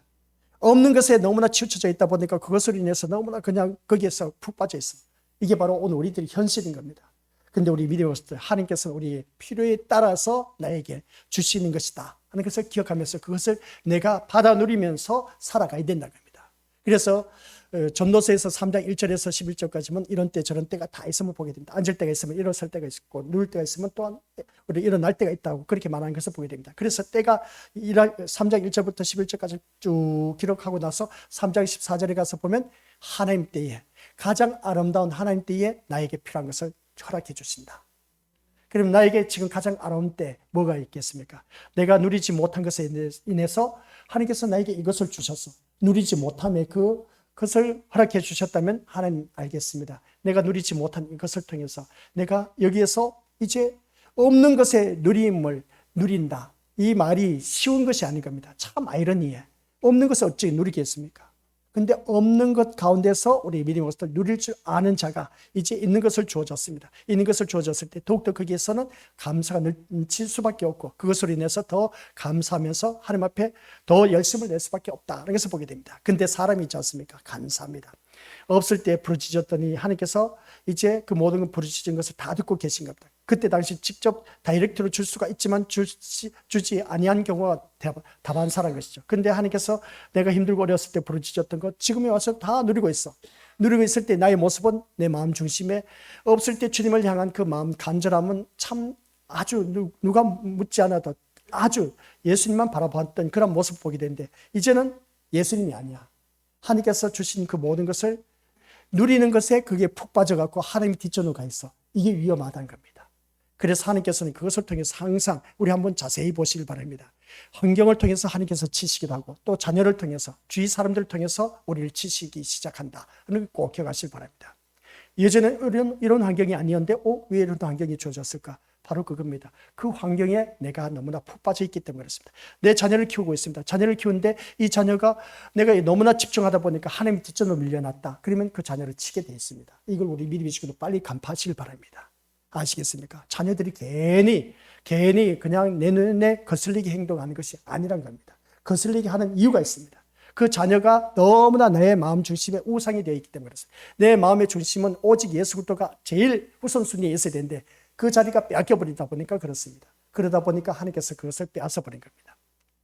없는 것에 너무나 치우쳐져 있다 보니까 그것으로 인해서 너무나 그냥 거기에서 푹 빠져 있어. 이게 바로 오늘 우리들의 현실인 겁니다. 근데 우리 믿음의 것들 하나님께서는 우리의 필요에 따라서 나에게 주시는 것이다 하는 것을 기억하면서 그것을 내가 받아 누리면서 살아가야 된다는 겁니다. 그래서 전도서에서 3장 1절에서 11절까지는 이런 때 저런 때가 다 있음을 보게 됩니다. 앉을 때가 있으면 일어설 때가 있고 누울 때가 있으면 또한 우리 일어날 때가 있다고 그렇게 말하는 것을 보게 됩니다. 그래서 때가 3장 1절부터 11절까지 쭉 기록하고 나서 3장 14절에 가서 보면 하나님 때에 가장 아름다운 하나님 때에 나에게 필요한 것을 허락해 주신다. 그럼 나에게 지금 가장 아름다운 때 뭐가 있겠습니까? 내가 누리지 못한 것에 인해서 하나님께서 나에게 이것을 주셔서 누리지 못함에 그것을 허락해 주셨다면 하나님 알겠습니다. 내가 누리지 못한 이것을 통해서 내가 여기에서 이제 없는 것의 누림을 누린다. 이 말이 쉬운 것이 아닌 겁니다. 참 아이러니해. 없는 것을 어찌 누리겠습니까? 근데 없는 것 가운데서 우리 믿음의 것을 누릴 줄 아는 자가 이제 있는 것을 주어졌습니다. 있는 것을 주어졌을 때 더욱더 거기에서는 감사가 넘칠 수밖에 없고 그것으로 인해서 더 감사하면서 하나님 앞에 더 열심을 낼 수밖에 없다는 것을 보게 됩니다. 근데 사람이 있지 않습니까? 간사합니다. 없을 때 부르짖었더니 하나님께서 이제 그 모든 부르짖은 것을 다 듣고 계신 겁니다. 그때 당시 직접 다이렉트로 줄 수가 있지만 주지 아니한 경우가 다반사라는 것이죠. 근데 하나님께서 내가 힘들고 어렸을 때 부르짖었던 것 지금에 와서 다 누리고 있어. 누리고 있을 때 나의 모습은 내 마음 중심에 없을 때 주님을 향한 그 마음 간절함은 참 아주 누가 묻지 않아도 아주 예수님만 바라봤던 그런 모습 보게 되는데 이제는 예수님이 아니야. 하나님께서 주신 그 모든 것을 누리는 것에 그게 푹 빠져갖고 하나님이 뒷전으로 가 있어. 이게 위험하다는 겁니다. 그래서 하나님께서는 그것을 통해서 항상 우리 한번 자세히 보시길 바랍니다. 환경을 통해서 하나님께서 치시기도 하고 또 자녀를 통해서 주위 사람들을 통해서 우리를 치시기 시작한다. 하는 걸 꼭 기억하시길 바랍니다. 예전에 이런 환경이 아니었는데 왜 이런 환경이 주어졌을까? 바로 그겁니다. 그 환경에 내가 너무나 푹 빠져 있기 때문에 그렇습니다. 내 자녀를 키우고 있습니다. 자녀를 키우는데 이 자녀가 내가 너무나 집중하다 보니까 하나님 뒷전으로 밀려났다. 그러면 그 자녀를 치게 되어 있습니다. 이걸 우리 믿음의 식구도 빨리 간파하시길 바랍니다. 아시겠습니까? 자녀들이 괜히 그냥 내 눈에 거슬리게 행동하는 것이 아니란 겁니다. 거슬리게 하는 이유가 있습니다. 그 자녀가 너무나 내 마음 중심에 우상이 되어 있기 때문에 그렇습니다. 내 마음의 중심은 오직 예수 그리스도가 제일 우선순위에 있어야 되는데 그 자리가 빼앗겨버리다 보니까 그렇습니다. 그러다 보니까 하나님께서 그것을 빼앗아버린 겁니다.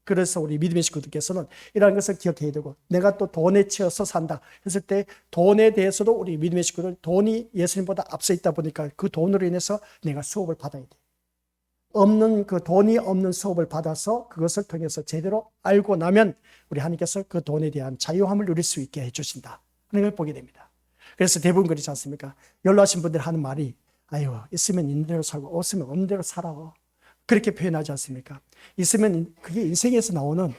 그래서 우리 믿음의 식구들께서는 이러한 것을 기억해야 되고, 내가 또 돈에 치여서 산다 했을 때 돈에 대해서도 우리 믿음의 식구들, 돈이 예수님보다 앞서 있다 보니까 그 돈으로 인해서 내가 수업을 받아야 돼. 없는 그 돈이 없는 수업을 받아서 그것을 통해서 제대로 알고 나면 우리 하나님께서 그 돈에 대한 자유함을 누릴 수 있게 해주신다 하는 걸 보게 됩니다. 그래서 대부분 그렇지 않습니까? 연로하신 분들 하는 말이, 아유, 있으면 있는 대로 살고 없으면 없는 대로 살아, 그렇게 표현하지 않습니까? 있으면, 그게 인생에서 나오는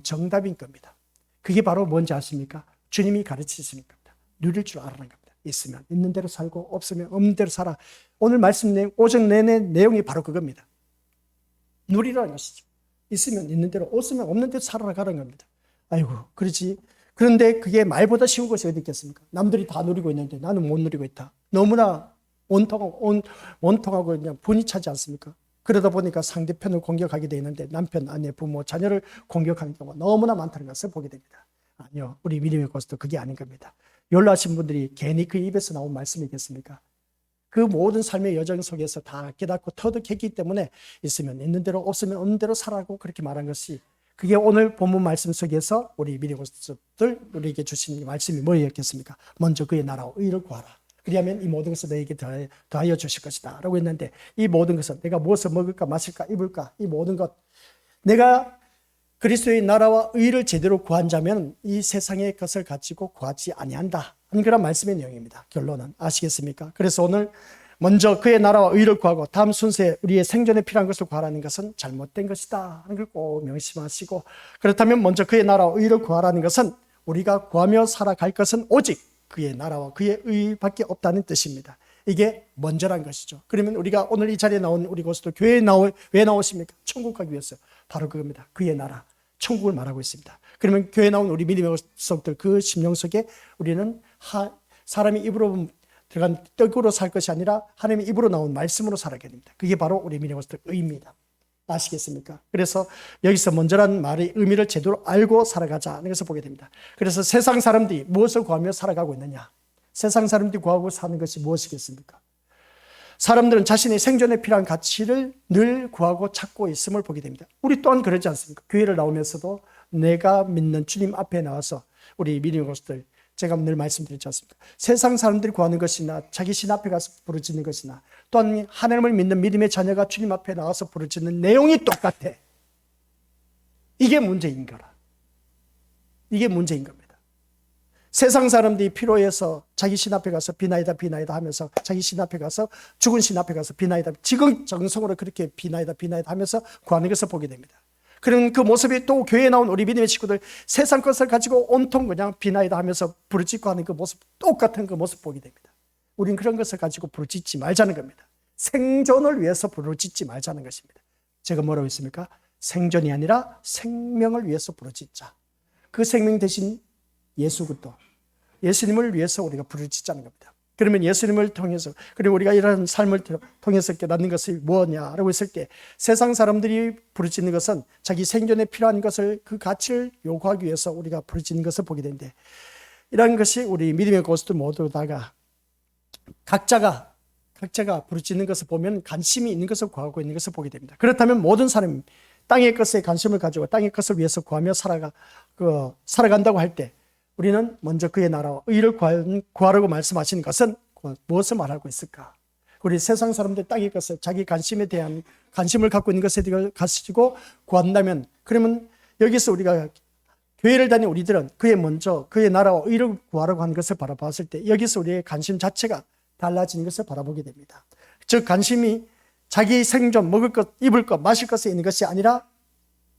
정답인 겁니다. 그게 바로 뭔지 아십니까? 주님이 가르치시는 겁니다. 누릴 줄 알아는 겁니다. 있으면 있는 대로 살고 없으면 없는 대로 살아. 오늘 말씀 내용, 오전 내내 내용이 바로 그겁니다. 누리라는 것이죠. 있으면 있는 대로, 없으면 없는 대로 살아가는 겁니다. 아이고, 그렇지. 그런데 그게 말보다 쉬운 것이 어디 있겠습니까? 남들이 다 누리고 있는데 나는 못 누리고 있다. 너무나 원통하고 그냥 분이 차지 않습니까? 그러다 보니까 상대편을 공격하게 되어 있는데 남편, 아내, 부모, 자녀를 공격하는 경우가 너무나 많다는 것을 보게 됩니다. 아니요, 우리 믿음의 것도 그게 아닌 겁니다. 연로하신 분들이 괜히 그 입에서 나온 말씀이겠습니까? 그 모든 삶의 여정 속에서 다 깨닫고 터득했기 때문에 있으면 있는 대로 없으면 없는 대로 살아고 그렇게 말한 것이, 그게 오늘 본문 말씀 속에서 우리 믿음의 것들 우리에게 주신 말씀이 뭐였겠습니까? 먼저 그의 나라와 의를 구하라. 그리하면 이 모든 것을 너에게 더하여 주실 것이다 라고 했는데, 이 모든 것은 내가 무엇을 먹을까 마실까 입을까, 이 모든 것, 내가 그리스도의 나라와 의를 제대로 구한 자면 이 세상의 것을 가지고 구하지 아니한다 하는 그런 말씀의 내용입니다. 결론은 아시겠습니까? 그래서 오늘 먼저 그의 나라와 의를 구하고 다음 순서에 우리의 생존에 필요한 것을 구하라는 것은 잘못된 것이다 하는 걸 꼭 명심하시고, 그렇다면 먼저 그의 나라와 의를 구하라는 것은 우리가 구하며 살아갈 것은 오직 그의 나라와 그의 의밖에 없다는 뜻입니다. 이게 먼저란 것이죠. 그러면 우리가 오늘 이 자리에 나온 우리 고수들, 교회에 왜 나오십니까? 천국 가기 위해서. 바로 그겁니다. 그의 나라, 천국을 말하고 있습니다. 그러면 교회에 나온 우리 믿음의 고수들, 그 심령 속에 우리는 사람이 입으로 들어간 떡으로 살 것이 아니라 하나님의 입으로 나온 말씀으로 살아가야 됩니다. 그게 바로 우리 믿음의 고수들 의입니다. 아시겠습니까? 그래서 여기서 먼저라는 말의 의미를 제대로 알고 살아가자는 것을 보게 됩니다. 그래서 세상 사람들이 무엇을 구하며 살아가고 있느냐? 세상 사람들이 구하고 사는 것이 무엇이겠습니까? 사람들은 자신의 생존에 필요한 가치를 늘 구하고 찾고 있음을 보게 됩니다. 우리 또한 그러지 않습니까? 교회를 나오면서도 내가 믿는 주님 앞에 나와서 우리 믿음의 것들, 제가 늘 말씀드리지 않습니까? 세상 사람들이 구하는 것이나 자기 신 앞에 가서 부르짖는 것이나 또한 하나님을 믿는 믿음의 자녀가 주님 앞에 나와서 부르짖는 내용이 똑같아. 이게 문제인 거라. 이게 문제인 겁니다. 세상 사람들이 필요해서 자기 신 앞에 가서 비나이다 하면서, 자기 신 앞에 가서, 죽은 신 앞에 가서 비나이다, 지금 정성으로 그렇게 비나이다 하면서 구하는 것을 보게 됩니다. 그런 그 모습이 또 교회에 나온 우리 믿음의 친구들, 세상 것을 가지고 온통 그냥 비나이다 하면서 부르짖고 하는 그 모습, 똑같은 그 모습 보게 됩니다. 우린 그런 것을 가지고 부르짖지 말자는 겁니다. 생존을 위해서 부르짖지 말자는 것입니다. 제가 뭐라고 했습니까? 생존이 아니라 생명을 위해서 부르짖자. 그 생명 대신 예수님을 위해서 우리가 부르짖자는 겁니다. 그러면 예수님을 통해서, 그리고 우리가 이런 삶을 통해서 깨닫는 것이 뭐냐라고 했을 때, 세상 사람들이 부르짖는 것은 자기 생존에 필요한 것을, 그 가치를 요구하기 위해서 우리가 부르짖는 것을 보게 되는데, 이런 것이 우리 믿음의 고수들 모두 다가 각자가 부르짖는 것을 보면 관심이 있는 것을 구하고 있는 것을 보게 됩니다. 그렇다면 모든 사람이 땅의 것에 관심을 가지고 땅의 것을 위해서 구하며 살아간다고 할 때, 우리는 먼저 그의 나라와 의를 구하라고 말씀하신 것은 무엇을 말하고 있을까? 우리 세상 사람들 땅의 것을, 자기 관심에 대한 관심을 갖고 있는 것에 대해 가지고 구한다면, 그러면 여기서 우리가 교회를 다니는 우리들은 그의 나라와 의를 구하라고 하는 것을 바라봤을 때, 여기서 우리의 관심 자체가 달라지는 것을 바라보게 됩니다. 즉 관심이 자기 생존, 먹을 것, 입을 것, 마실 것에 있는 것이 아니라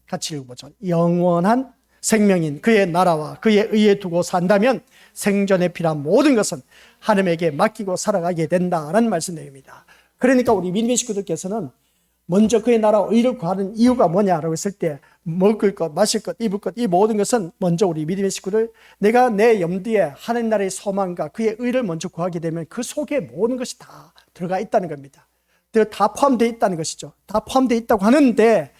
가치를 보죠. 영원한 생명인 그의 나라와 그의 의에 두고 산다면 생존에 필요한 모든 것은 하나님에게 맡기고 살아가게 된다는 말씀 내용입니다. 그러니까 우리 믿음의 식구들께서는 먼저 그의 나라와 의를 구하는 이유가 뭐냐라고 했을 때, 먹을 것, 마실 것, 입을 것, 이 모든 것은 먼저 우리 믿음의 식구들, 내가 내 염두에 하나님 나라의 소망과 그의 의를 먼저 구하게 되면 그 속에 모든 것이 다 들어가 있다는 겁니다. 다 포함되어 있다는 것이죠. 다 포함되어 있다고 하는데,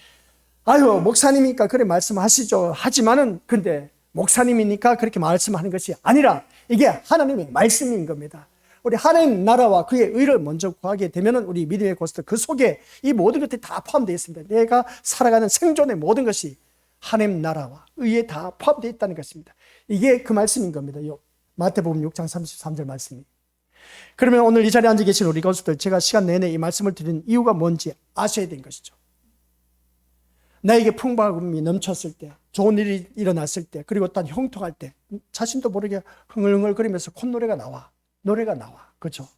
아유, 목사님이니까 그래 말씀하시죠. 하지만은, 근데 목사님이니까 그렇게 말씀하는 것이 아니라 이게 하나님의 말씀인 겁니다. 우리 하나님 나라와 그의 의를 먼저 구하게 되면 우리 믿음의 고스트 그 속에 이 모든 것들이 다 포함되어 있습니다. 내가 살아가는 생존의 모든 것이 하나님 나라와 의에 다 포함되어 있다는 것입니다. 이게 그 말씀인 겁니다. 마태복음 6장 33절 말씀이. 그러면 오늘 이 자리에 앉아 계신 우리 고스트들, 제가 시간 내내 이 말씀을 드린 이유가 뭔지 아셔야 되는 것이죠. 나에게 풍부함이 넘쳤을 때, 좋은 일이 일어났을 때, 그리고 또 형통할 때 자신도 모르게 흥얼흥얼거리면서 콧노래가 나와. 노래가 나와. 그렇죠?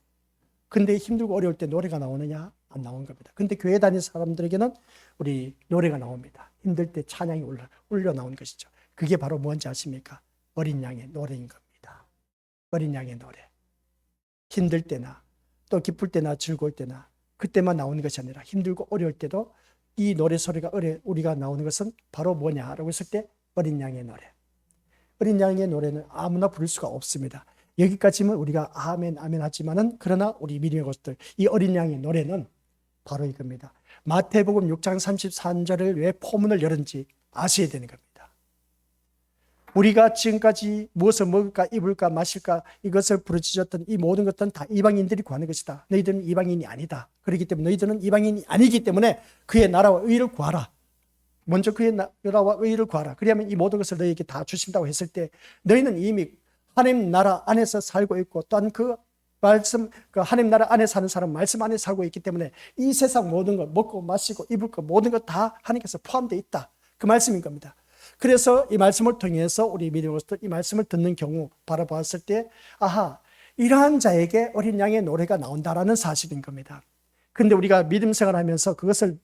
근데 힘들고 어려울 때 노래가 나오느냐? 안 나오는 겁니다. 근데 교회 다니는 사람들에게는 우리 노래가 나옵니다. 힘들 때 찬양이 울려 나오는 것이죠. 그게 바로 뭔지 아십니까? 어린 양의 노래인 겁니다. 어린 양의 노래. 힘들 때나 또 기쁠 때나 즐거울 때나 그때만 나오는 것이 아니라 힘들고 어려울 때도 이 노래 소리가 우리가 나오는 것은 바로 뭐냐라고 했을 때 어린 양의 노래. 어린 양의 노래는 아무나 부를 수가 없습니다. 여기까지는 우리가 아멘 아멘 하지만은, 그러나 우리 믿음의 것들, 이 어린 양의 노래는 바로 이겁니다. 마태복음 6장 34절을 왜 포문을 열은지 아셔야 되는 겁니다. 우리가 지금까지 무엇을 먹을까 입을까 마실까 이것을 부르짖었던 이 모든 것들은 다 이방인들이 구하는 것이다. 너희들은 이방인이 아니다. 그렇기 때문에 너희들은 이방인이 아니기 때문에 그의 나라와 의를 구하라. 먼저 그의 나라와 의를 구하라. 그러면 이 모든 것을 너희에게 다 주신다고 했을 때 너희는 이미 하나님 나라 안에서 살고 있고, 또한 그 말씀, 그 하나님 나라 안에 사는 사람 말씀 안에 살고 있기 때문에 이 세상 모든 것, 먹고 마시고 입을 것 모든 것 다 하나님께서 포함되어 있다. 그 말씀인 겁니다. 그래서 이 말씀을 통해서 우리 믿음으로서 이 말씀을 듣는 경우 바라보았을 때, 아하, 이러한 자에게 어린 양의 노래가 나온다라는 사실인 겁니다. 그런데 우리가 믿음 생활하면서 그것을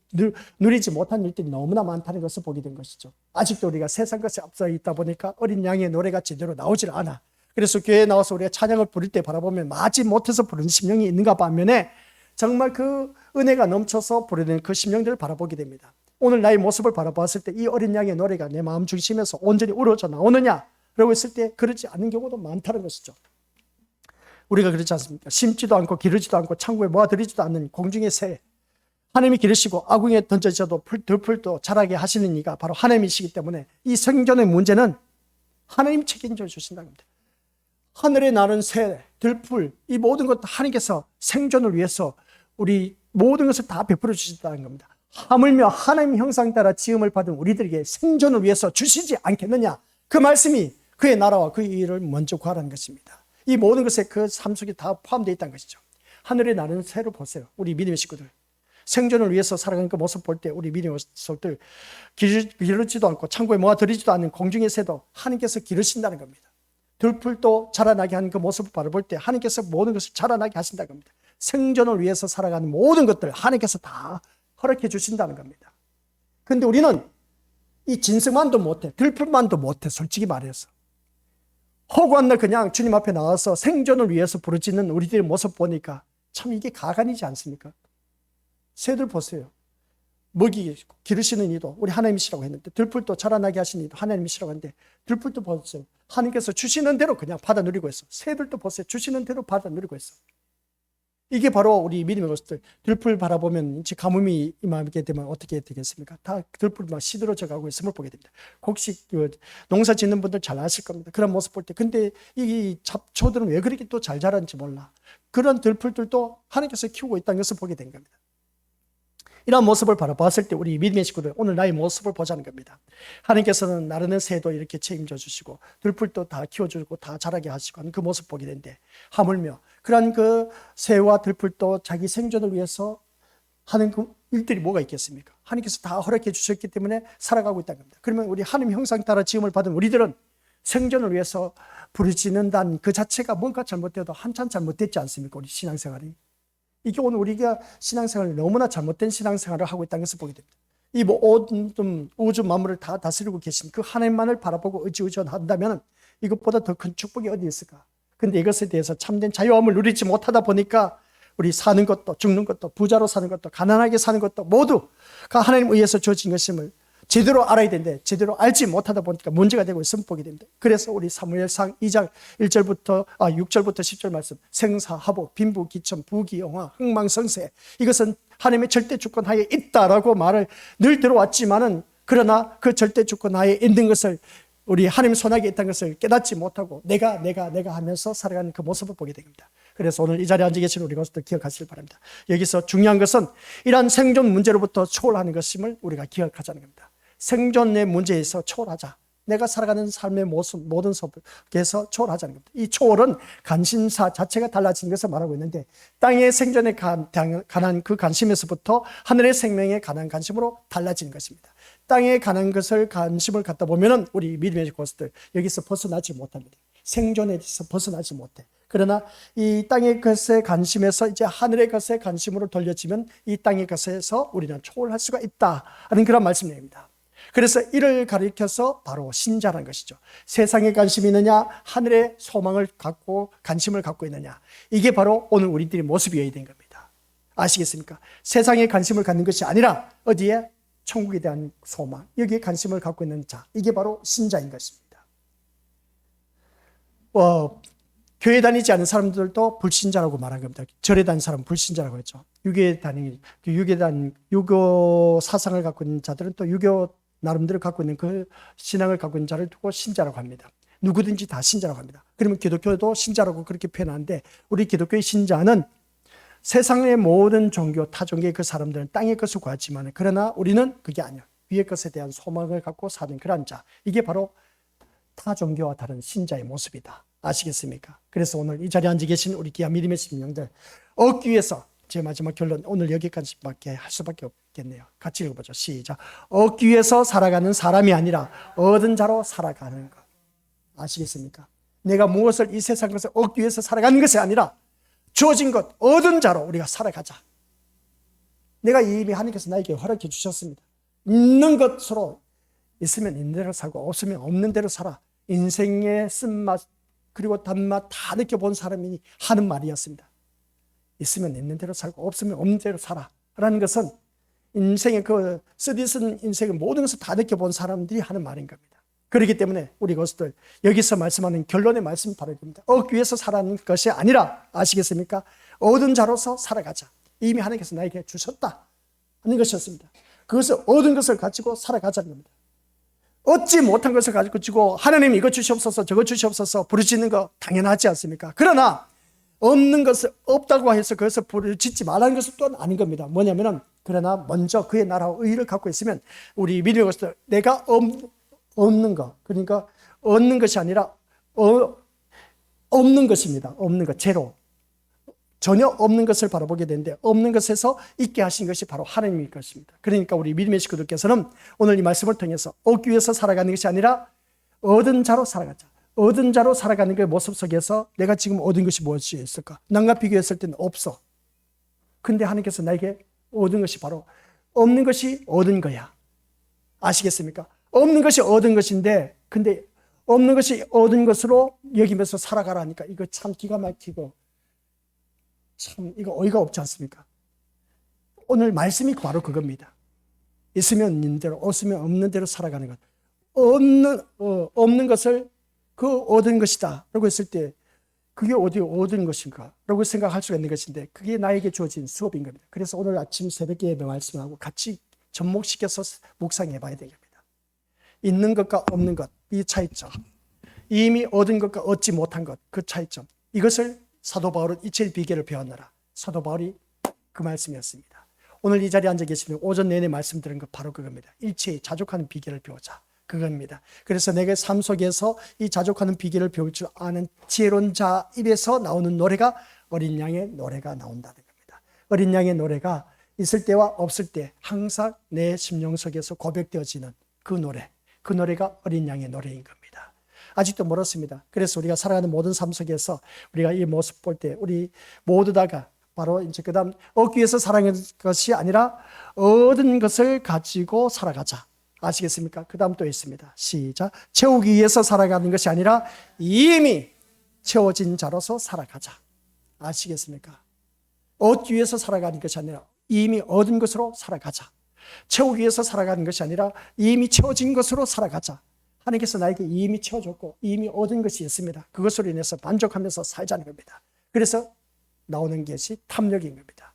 누리지 못한 일들이 너무나 많다는 것을 보게 된 것이죠. 아직도 우리가 세상 것에 앞서 있다 보니까 어린 양의 노래가 제대로 나오질 않아. 그래서 교회에 나와서 우리가 찬양을 부를 때 바라보면 마지 못해서 부르는 심령이 있는가 반면에 정말 그 은혜가 넘쳐서 부르는 그 심령들을 바라보게 됩니다. 오늘 나의 모습을 바라보았을 때 이 어린 양의 노래가 내 마음 중심에서 온전히 우러져 나오느냐라고 했을 때 그렇지 않은 경우도 많다는 것이죠. 우리가 그렇지 않습니까? 심지도 않고 기르지도 않고 창고에 모아들이지도 않는 공중의 새, 하나님이 기르시고 아궁이에 던져져도 들풀도 자라게 하시는 이가 바로 하나님이시기 때문에 이 생존의 문제는 하나님이 책임져 주신다는 겁니다. 하늘에 나는 새, 들풀, 이 모든 것 하나님께서 생존을 위해서 우리 모든 것을 다 베풀어 주신다는 겁니다. 하물며 하나님 형상 따라 지음을 받은 우리들에게 생존을 위해서 주시지 않겠느냐. 그 말씀이 그의 나라와 그의 일을 먼저 구하라는 것입니다. 이 모든 것에 그 삶 속에 다 포함되어 있다는 것이죠. 하늘에 나는 새를 보세요. 우리 믿음의 식구들. 생존을 위해서 살아가는 그 모습 볼 때 우리 믿음의 식구들, 기르지도 않고 창고에 모아들이지도 않는 공중의 새도 하나님께서 기르신다는 겁니다. 들풀도 자라나게 하는 그 모습을 바라볼 때 하나님께서 모든 것을 자라나게 하신다는 겁니다. 생존을 위해서 살아가는 모든 것들 하나님께서 다 허락해 주신다는 겁니다. 그런데 우리는 이 진승만도 못해, 들풀만도 못해, 솔직히 말해서. 허구한 날 그냥 주님 앞에 나와서 생존을 위해서 부르짖는 우리들의 모습 보니까 참 이게 가관이지 않습니까? 새들 보세요. 먹이 기르시는 이도 우리 하나님이시라고 했는데, 들풀도 자라나게 하시는 이도 하나님이시라고 했는데, 들풀도 보세요. 하나님께서 주시는 대로 그냥 받아 누리고 있어. 새들도 보세요. 주시는 대로 받아 누리고 있어. 이게 바로 우리 믿음의 것들. 들풀 바라보면 가뭄이 임하게 되면 어떻게 되겠습니까? 다 들풀 막 시들어져 가고 있음을 보게 됩니다. 혹시 농사 짓는 분들 잘 아실 겁니다. 그런 모습 볼 때. 근데 이 잡초들은 왜 그렇게 또 잘 자라는지 몰라. 그런 들풀들도 하나님께서 키우고 있다는 것을 보게 된 겁니다. 이런 모습을 바라봤을 때 우리 믿음의 식구들, 오늘 나의 모습을 보자는 겁니다. 하나님께서는 나르는 새도 이렇게 책임져 주시고 들풀도 다 키워주고 다 자라게 하시고 하는 그 모습 보게 되는데, 하물며 그런 그 새와 들풀도 자기 생존을 위해서 하는 그 일들이 뭐가 있겠습니까? 하나님께서 다 허락해 주셨기 때문에 살아가고 있다는 겁니다. 그러면 우리 하나님 형상 따라 지음을 받은 우리들은 생존을 위해서 부르짖는다는 그 자체가 뭔가 잘못돼도 한참 잘못됐지 않습니까? 우리 신앙생활이. 이게 오늘 우리가 신앙생활을 너무나 잘못된 신앙생활을 하고 있다는 것을 보게 됩니다. 이 모든 우주 만물을 다 다스리고 계신 그 하나님만을 바라보고 의지한다면 이것보다 더 큰 축복이 어디 있을까? 근데 이것에 대해서 참된 자유함을 누리지 못하다 보니까 우리 사는 것도 죽는 것도 부자로 사는 것도 가난하게 사는 것도 모두가 하나님 의해서 주어진 것임을 제대로 알아야 되는데 제대로 알지 못하다 보니까 문제가 되고 있음을 보게 됩니다. 그래서 우리 사무엘상 2장 6절부터 10절 말씀, 생사하보, 빈부, 기천, 부귀, 영화, 흥망성쇠, 이것은 하나님의 절대 주권 하에 있다라고 말을 늘 들어왔지만은, 그러나 그 절대 주권 하에 있는 것을 우리 하나님 손아귀에 있다는 것을 깨닫지 못하고 내가 하면서 살아가는 그 모습을 보게 됩니다. 그래서 오늘 이 자리에 앉아 계신 우리 것도 기억하시길 바랍니다. 여기서 중요한 것은 이러한 생존 문제로부터 초월하는 것임을 우리가 기억하자는 겁니다. 생존의 문제에서 초월하자. 내가 살아가는 삶의 모든 속에서 초월하자는 겁니다. 이 초월은 관심사 자체가 달라지는 것을 말하고 있는데, 땅의 생존에 관한 그 관심에서부터 하늘의 생명에 관한 관심으로 달라지는 것입니다. 땅에 관한 것을 관심을 갖다 보면은 우리 믿음의 것들 여기서 벗어나지 못합니다. 생존에서 벗어나지 못해. 그러나 이 땅의 것에 관심에서 이제 하늘의 것에 관심으로 돌려지면 이 땅의 것에서 우리는 초월할 수가 있다 하는 그런 말씀입니다. 그래서 이를 가리켜서 바로 신자라는 것이죠. 세상에 관심이 있느냐, 하늘의 소망을 갖고 관심을 갖고 있느냐, 이게 바로 오늘 우리들의 모습이어야 되는 겁니다. 아시겠습니까? 세상에 관심을 갖는 것이 아니라 어디에? 천국에 대한 소망, 여기에 관심을 갖고 있는 자, 이게 바로 신자인 것입니다. 교회 다니지 않은 사람들도 불신자라고 말한 겁니다. 절에 다니는 사람은 불신자라고 했죠. 유교 사상을 갖고 있는 자들은 또 유교 나름대로 갖고 있는 그 신앙을 갖고 있는 자를 두고 신자라고 합니다. 누구든지 다 신자라고 합니다. 그러면 기독교도 신자라고 그렇게 표현하는데, 우리 기독교의 신자는 세상의 모든 종교, 타종교의 그 사람들은 땅의 것을 구하지만, 그러나 우리는 그게 아니야. 위의 것에 대한 소망을 갖고 사는 그런 자. 이게 바로 타종교와 다른 신자의 모습이다. 아시겠습니까? 그래서 오늘 이 자리에 앉아 계신 우리 귀한 믿음의 심령들, 얻기 위해서, 제 마지막 결론 오늘 여기까지밖에 할 수밖에 없겠네요. 같이 읽어보죠. 시작. 얻기 위해서 살아가는 사람이 아니라 얻은 자로 살아가는 것. 아시겠습니까? 내가 무엇을 이 세상 것을 얻기 위해서 살아가는 것이 아니라 주어진 것, 얻은 자로 우리가 살아가자. 내가 이미 하나님께서 나에게 허락해 주셨습니다. 있는 것으로, 있으면 있는 대로 살고 없으면 없는 대로 살아. 인생의 쓴맛 그리고 단맛 다 느껴본 사람이 하는 말이었습니다. 있으면 있는 대로 살고 없으면 없는 대로 살아 라는 것은 인생의 그 쓰디쓴 인생의 모든 것을 다 느껴본 사람들이 하는 말인 겁니다. 그렇기 때문에 우리 것들 여기서 말씀하는 결론의 말씀이 바로 이겁니다. 얻기 위해서 살아가는 것이 아니라, 아시겠습니까? 얻은 자로서 살아가자. 이미 하나님께서 나에게 주셨다 하는 것이었습니다. 그것을 얻은 것을 가지고 살아가자는 겁니다. 얻지 못한 것을 가지고 하나님 이거 주시옵소서 저거 주시옵소서 부르짖는 거 당연하지 않습니까? 그러나 없는 것을 없다고 해서 그것을 부르짖지 말라는 것은 또한 아닌 겁니다. 뭐냐면은, 그러나 먼저 그의 나라와 의를 갖고 있으면 우리 믿음의 것을 내가 없는 것, 그러니까 얻는 것이 아니라 없는 것입니다. 없는 것, 제로. 전혀 없는 것을 바라보게 되는데, 없는 것에서 있게 하신 것이 바로 하나님일 것입니다. 그러니까 우리 믿음의 식구들께서는 오늘 이 말씀을 통해서 얻기 위해서 살아가는 것이 아니라 얻은 자로 살아가자. 얻은 자로 살아가는 그 모습 속에서 내가 지금 얻은 것이 무엇이 있을까? 남과 비교했을 때는 없어. 근데 하나님께서 나에게 얻은 것이 바로 없는 것이 얻은 거야. 아시겠습니까? 없는 것이 얻은 것인데, 근데 없는 것이 얻은 것으로 여기면서 살아가라니까 이거 참 기가 막히고 참 이거 어이가 없지 않습니까? 오늘 말씀이 바로 그겁니다. 있으면 있는 대로, 없으면 없는 대로 살아가는 것. 없는 것을 그 얻은 것이다 라고 했을 때 그게 어디 얻은 것인가 라고 생각할 수가 있는 것인데, 그게 나에게 주어진 수업인 겁니다. 그래서 오늘 아침 새벽 예배 말씀하고 같이 접목시켜서 묵상해 봐야 되겠습니다. 있는 것과 없는 것, 이 차이점, 이미 얻은 것과 얻지 못한 것, 그 차이점, 이것을 사도 바울은 이체의 비결을 배웠노라. 사도 바울이 그 말씀이었습니다. 오늘 이 자리에 앉아 계시면 오전 내내 말씀 들은 것 바로 그겁니다. 일체의 자족하는 비결을 배우자, 그겁니다. 그래서 내게 삶 속에서 이 자족하는 비결을 배울 줄 아는 지혜로운 자 입에서 나오는 노래가 어린 양의 노래가 나온다는 겁니다. 어린 양의 노래가 있을 때와 없을 때 항상 내 심령 속에서 고백되어지는 그 노래, 그 노래가 어린 양의 노래인 겁니다. 아직도 멀었습니다. 그래서 우리가 살아가는 모든 삶 속에서 우리가 이 모습 볼 때 우리 모두 다가 바로 이제 그 다음 얻기 위해서 살아가는 것이 아니라 얻은 것을 가지고 살아가자. 아시겠습니까? 그 다음 또 있습니다. 시작. 채우기 위해서 살아가는 것이 아니라 이미 채워진 자로서 살아가자. 아시겠습니까? 얻기 위해서 살아가는 것이 아니라 이미 얻은 것으로 살아가자. 채우기 위해서 살아가는 것이 아니라 이미 채워진 것으로 살아가자. 하나님께서 나에게 이미 채워줬고 이미 얻은 것이 있습니다. 그것으로 인해서 만족하면서 살자는 겁니다. 그래서 나오는 것이 탐욕인 겁니다.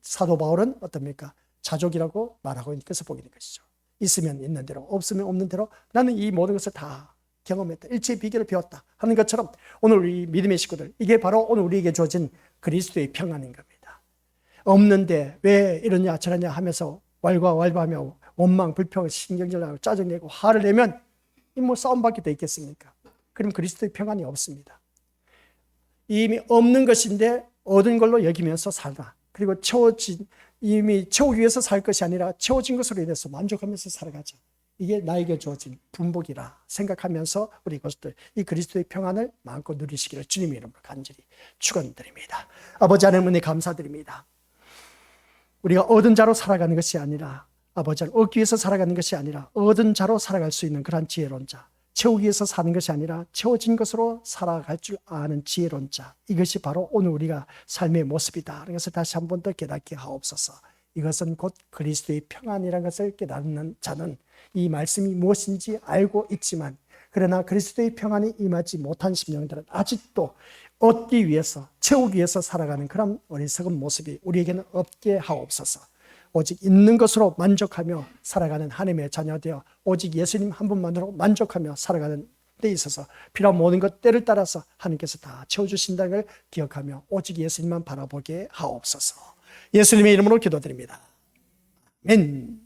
사도 바울은 어떻습니까? 자족이라고 말하고 있는 것을 보게 된 것이죠. 있으면 있는 대로, 없으면 없는 대로 나는 이 모든 것을 다 경험했다. 일체의 비결을 배웠다 하는 것처럼 오늘 우리 믿음의 식구들, 이게 바로 오늘 우리에게 주어진 그리스도의 평안인 겁니다. 없는데 왜 이러냐 저러냐 하면서 왈가왈부하며 원망, 불평, 신경질하고 짜증내고 화를 내면 뭐 싸움밖에 더 있겠습니까? 그럼 그리스도의 평안이 없습니다. 이미 없는 것인데 얻은 걸로 여기면서 살다. 그리고 이미 채우기 위해서 살 것이 아니라 채워진 것으로 인해서 만족하면서 살아가자. 이게 나에게 주어진 분복이라 생각하면서 우리 것들 이 그리스도의 평안을 마음껏 누리시기를 주님의 이름으로 간절히 축원드립니다. 아버지 하나님 은혜 감사드립니다. 우리가 얻은 자로 살아가는 것이 아니라 아버지를 얻기 위해서 살아가는 것이 아니라 얻은 자로 살아갈 수 있는 그러한 지혜로운 자, 채우기 위해서 사는 것이 아니라 채워진 것으로 살아갈 줄 아는 지혜로운 자, 이것이 바로 오늘 우리가 삶의 모습이다. 그래서 다시 한 번 더 깨닫게 하옵소서. 이것은 곧 그리스도의 평안이라는 것을 깨닫는 자는 이 말씀이 무엇인지 알고 있지만 그러나 그리스도의 평안이 임하지 못한 심령들은 아직도 얻기 위해서 채우기 위해서 살아가는 그런 어리석은 모습이 우리에게는 없게 하옵소서. 오직 있는 것으로 만족하며 살아가는 하나님의 자녀 되어 오직 예수님 한 분만으로 만족하며 살아가는 데 있어서 필요한 모든 것 때를 따라서 하나님께서 다 채워주신다는 걸 기억하며 오직 예수님만 바라보게 하옵소서. 예수님의 이름으로 기도드립니다. 아멘.